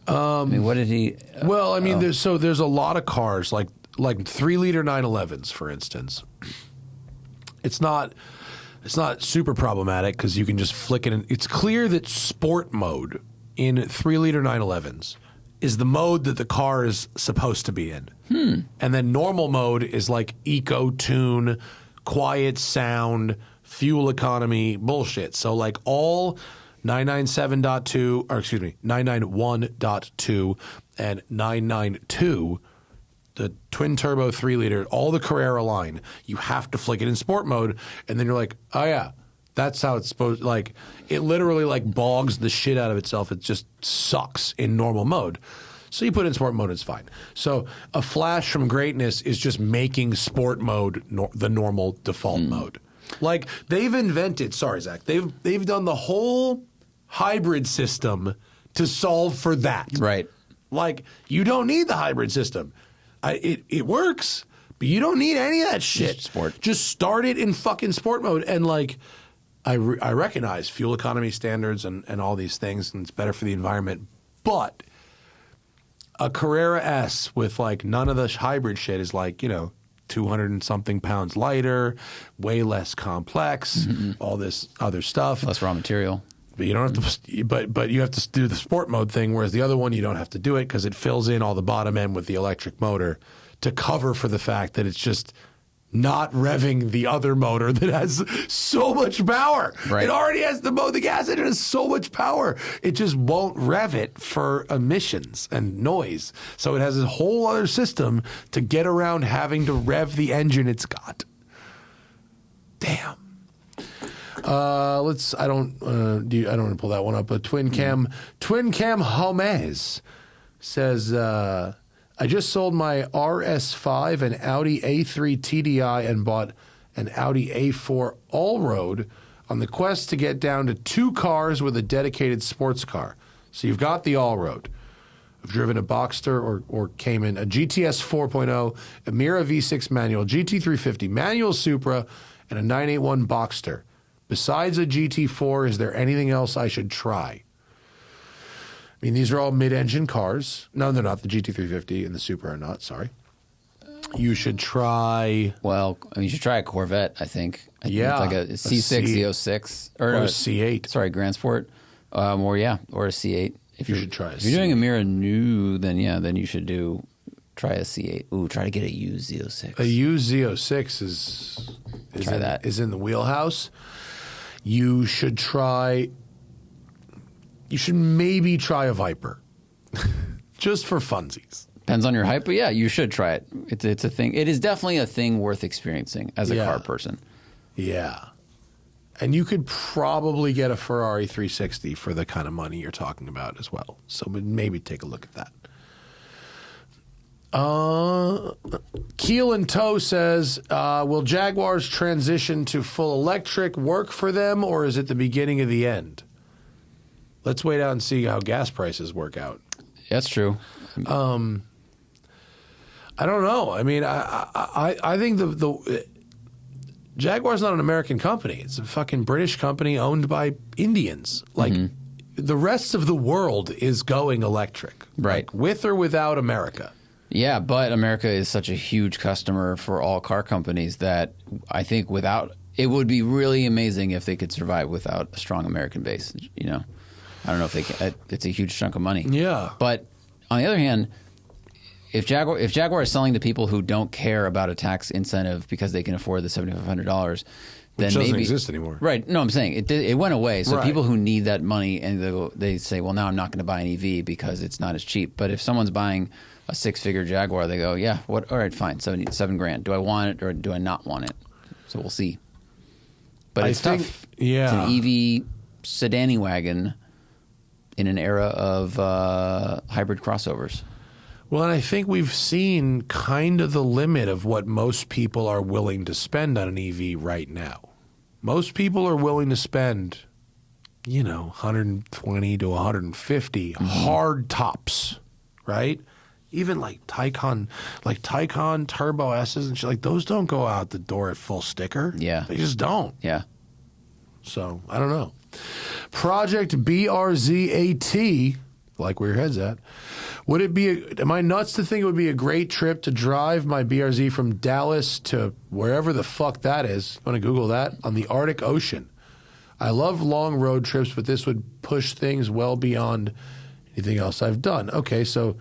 I mean, what did he? Well, I mean, there's a lot of cars like 3-liter 911s, for instance. It's not super problematic because you can just flick it in. It's clear that sport mode in 3-liter 911s is the mode that the car is supposed to be in. And then normal mode is like eco tune, quiet sound, fuel economy bullshit. So like all 997.2, or excuse me, 991.2 and 992, the twin turbo 3-liter, all the Carrera line, you have to flick it in sport mode, and then you're like, oh yeah, that's how it's supposed. Like it literally like bogs the shit out of itself. It just sucks in normal mode. So you put it in sport mode, it's fine. So a flash from greatness is just making sport mode the normal default mode. Like they've invented. Sorry, Zach. They've done the whole hybrid system to solve for that. Right. Like you don't need the hybrid system. It works, but you don't need any of that shit. Sport. Just start it in fucking sport mode. And like, I recognize fuel economy standards and all these things, and it's better for the environment. But a Carrera S with like none of the hybrid shit is like, 200 and something pounds lighter, way less complex, all this other stuff. Less raw material. But you don't have to. But you have to do the sport mode thing, whereas the other one you don't have to do it because it fills in all the bottom end with the electric motor to cover for the fact that it's just not revving the other motor that has so much power. Right. It already has the gas engine has so much power. It just won't rev it for emissions and noise. So it has a whole other system to get around having to rev the engine it's got. Damn. I don't want to pull that one up, but Twin Cam Homez says, I just sold my RS5 and Audi A3 TDI and bought an Audi A4 all-road on the quest to get down to 2 cars with a dedicated sports car. So you've got the all-road. I've driven a Boxster or Cayman, a GTS 4.0, a Mira V6 manual, GT350, manual Supra, and a 981 Boxster. Besides a GT4, is there anything else I should try? mean, these are all mid-engine cars. No, they're not. The GT350 and the Supra are not. Sorry. You should try... Well, I mean, you should try a Corvette, I think. Yeah. Like a C6, Z06. Or a C8. Sorry, Grand Sport. Or a C8. If you should try a If you're doing a Mira new, then you should try a C8. Ooh, try to get a used Z06. A used Z06 is in the wheelhouse. You should maybe try a Viper. Just for funsies. Depends on your hype, but yeah, you should try it. It's a thing. It is definitely a thing worth experiencing as a car person. Yeah. And you could probably get a Ferrari 360 for the kind of money you're talking about as well. So maybe take a look at that. Keel and Toe says, will Jaguar's transition to full electric work for them, or is it the beginning of the end? Let's wait out and see how gas prices work out. That's true. I don't know. I mean, I think the Jaguar's not an American company. It's a fucking British company owned by Indians. Like, the rest of the world is going electric. Right. Like, with or without America. Yeah, but America is such a huge customer for all car companies that I think it would be really amazing if they could survive without a strong American base. You know, I don't know if they can. It's a huge chunk of money. Yeah. But on the other hand, if Jaguar is selling to people who don't care about a tax incentive because they can afford the $7,500, then which maybe doesn't exist anymore. Right? No, I'm saying it went away. So right. People who need that money and they say, well, now I'm not going to buy an EV because it's not as cheap. But if someone's buying a 6-figure Jaguar, they go, yeah, what? All right, fine, $7,000. Do I want it or do I not want it? So we'll see. But it's tough. Yeah, it's an EV sedan wagon in an era of hybrid crossovers. Well, and I think we've seen kind of the limit of what most people are willing to spend on an EV right now. Most people are willing to spend, 120 to 150 hard tops, right? Even like Taycan Turbo S's and shit, like those don't go out the door at full sticker. Yeah. They just don't. Yeah. So, I don't know. Project BRZAT, like where your head's at. Am I nuts to think it would be a great trip to drive my BRZ from Dallas to wherever the fuck that is? I'm going to Google that. On the Arctic Ocean. I love long road trips, but this would push things well beyond anything else I've done. Okay, so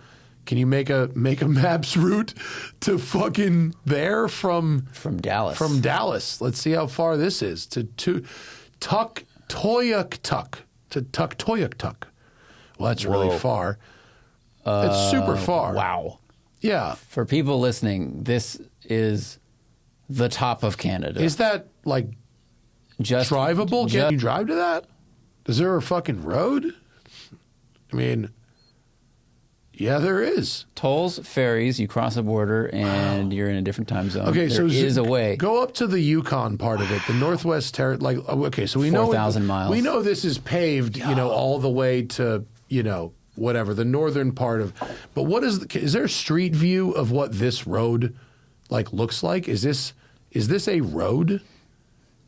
can you make a maps route to fucking there from Dallas? From Dallas. Let's see how far this is. To Tuktoyaktuk. Well, that's really far. It's super far. Wow. Yeah. For people listening, this is the top of Canada. Is that like just drivable? Can you drive to that? Is there a fucking road? I mean, yeah, there is. Tolls, ferries, you cross a border, and you're in a different time zone. Okay, there is a way. Go up to the Yukon part of it, the Northwest Territory. Okay, so we know 4,000 miles. We know this is paved, all the way to, whatever, the northern part of. But is there a street view of what this road looks like? Is this a road?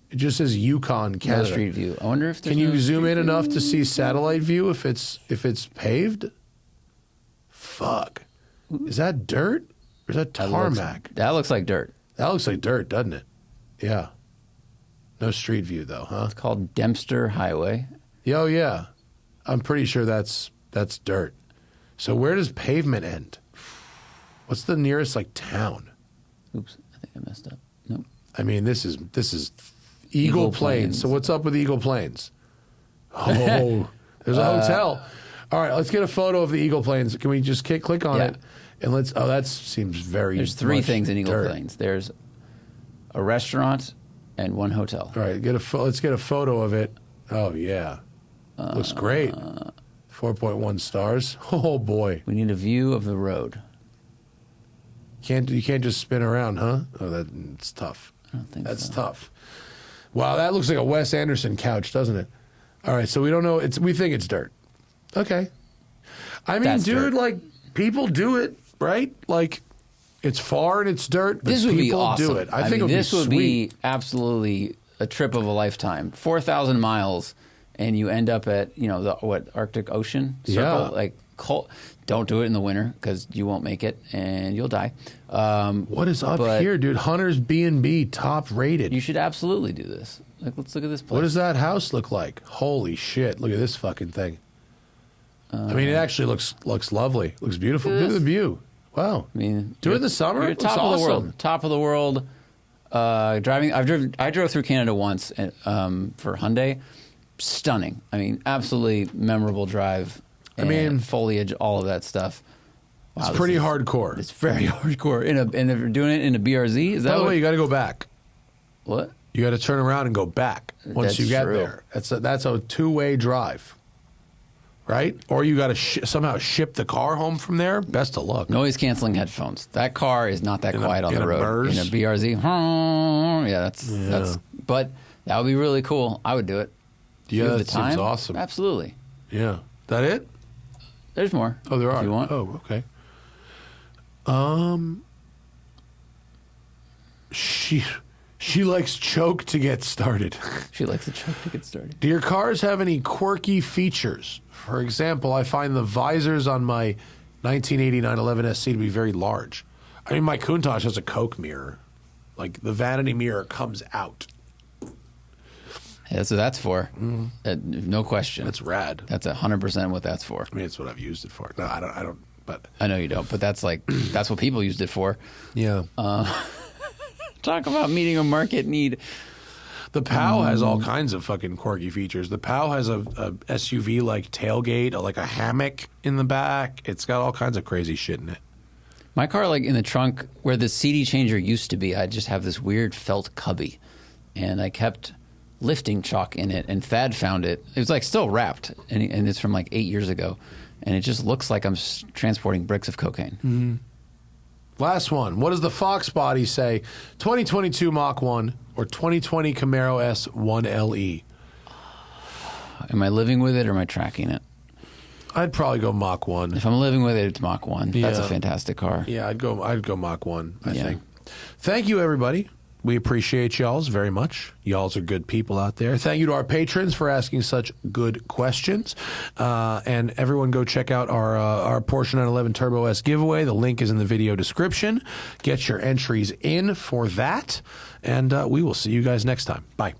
It just says Yukon, Canada. No street view. I wonder if can you zoom in enough to see satellite view if it's paved? Fuck. Is that dirt or is that tarmac? That looks like dirt. That looks like dirt, doesn't it? Yeah. No street view though, huh? It's called Dempster Highway. Oh yeah. I'm pretty sure that's dirt. So where does pavement end? What's the nearest town? Oops, I think I messed up. Nope. I mean, this is Eagle Plains. So what's up with Eagle Plains? Oh, there's a hotel. All right, let's get a photo of the Eagle Plains. Can we just click on it? And that seems very There's 3 things in Eagle dirt. Plains. There's a restaurant and 1 hotel. All right, let's get a photo of it. Oh, yeah. Looks great. 4.1 stars. Oh, boy. We need a view of the road. You can't just spin around, huh? Oh, that's tough. I don't think That's so. tough. Wow, that looks like a Wes Anderson couch, doesn't it? All right, so we don't know. We think it's dirt. Okay. I mean, That's dude, dirt. people do it, right? It's far and it's dirt, but this would people be awesome. do it. I think this would would be be absolutely a trip of a lifetime. 4,000 miles and you end up at the Arctic Ocean circle, like cold. Don't do it in the winter because you won't make it and you'll die. What is up here, dude? Hunter's B&B, top rated. You should absolutely do this. Like, let's look at this place. What does that house look like? Holy shit! Look at this fucking thing. I mean, it actually looks lovely. Looks beautiful. Look at the view. Wow. I mean, do it in the summer. You're top of the world. Top of the world. Driving. I drove through Canada once for Hyundai. Stunning. I mean, absolutely memorable drive. I mean, foliage, all of that stuff. Wow, it's pretty hardcore. It's very hardcore. And if you're doing it in a BRZ, is that? By the way, you got to go back. What? You got to turn around and go back once you get there. That's a two-way drive, right? Or you got to somehow ship the car home from there. Best of luck. Noise canceling headphones. That car is not that quiet on the road. In a BRZ, yeah, that's. But that would be really cool. I would do it. Yeah, that seems awesome. Absolutely. Yeah. That it? There's more. Oh, there are. If you want. Oh, okay. She likes choke to get started. She likes a choke to get started. Do your cars have any quirky features? For example, I find the visors on my 1989 11 SC to be very large. I mean, my Countach has a Coke mirror. Like, the vanity mirror comes out. Yeah, that's what that's for. No question. That's rad. That's 100% what that's for. I mean, it's what I've used it for. No, I don't. But I know you don't. But that's that's what people used it for. Yeah. Talk about meeting a market need. The POW has all kinds of fucking quirky features. The POW has a SUV-like tailgate, like a hammock in the back. It's got all kinds of crazy shit in it. My car, like in the trunk where the CD changer used to be, I just have this weird felt cubby, and I kept lifting chalk in it, and Thad found it. It was like still wrapped, and it's from like 8 years ago, and it just looks like I'm transporting bricks of cocaine. Mm-hmm. Last one. What does the Fox body say? 2022 Mach 1 or 2020 Camaro S1 LE? Am I living with it or am I tracking it? I'd probably go Mach 1. If I'm living with it, it's Mach 1. Yeah. That's a fantastic car. Yeah, I'd go Mach 1, I think. Thank you, everybody. We appreciate y'all's very much. Y'all's are good people out there. Thank you to our patrons for asking such good questions. And everyone go check out our Porsche 911 Turbo S giveaway. The link is in the video description. Get your entries in for that. And we will see you guys next time. Bye.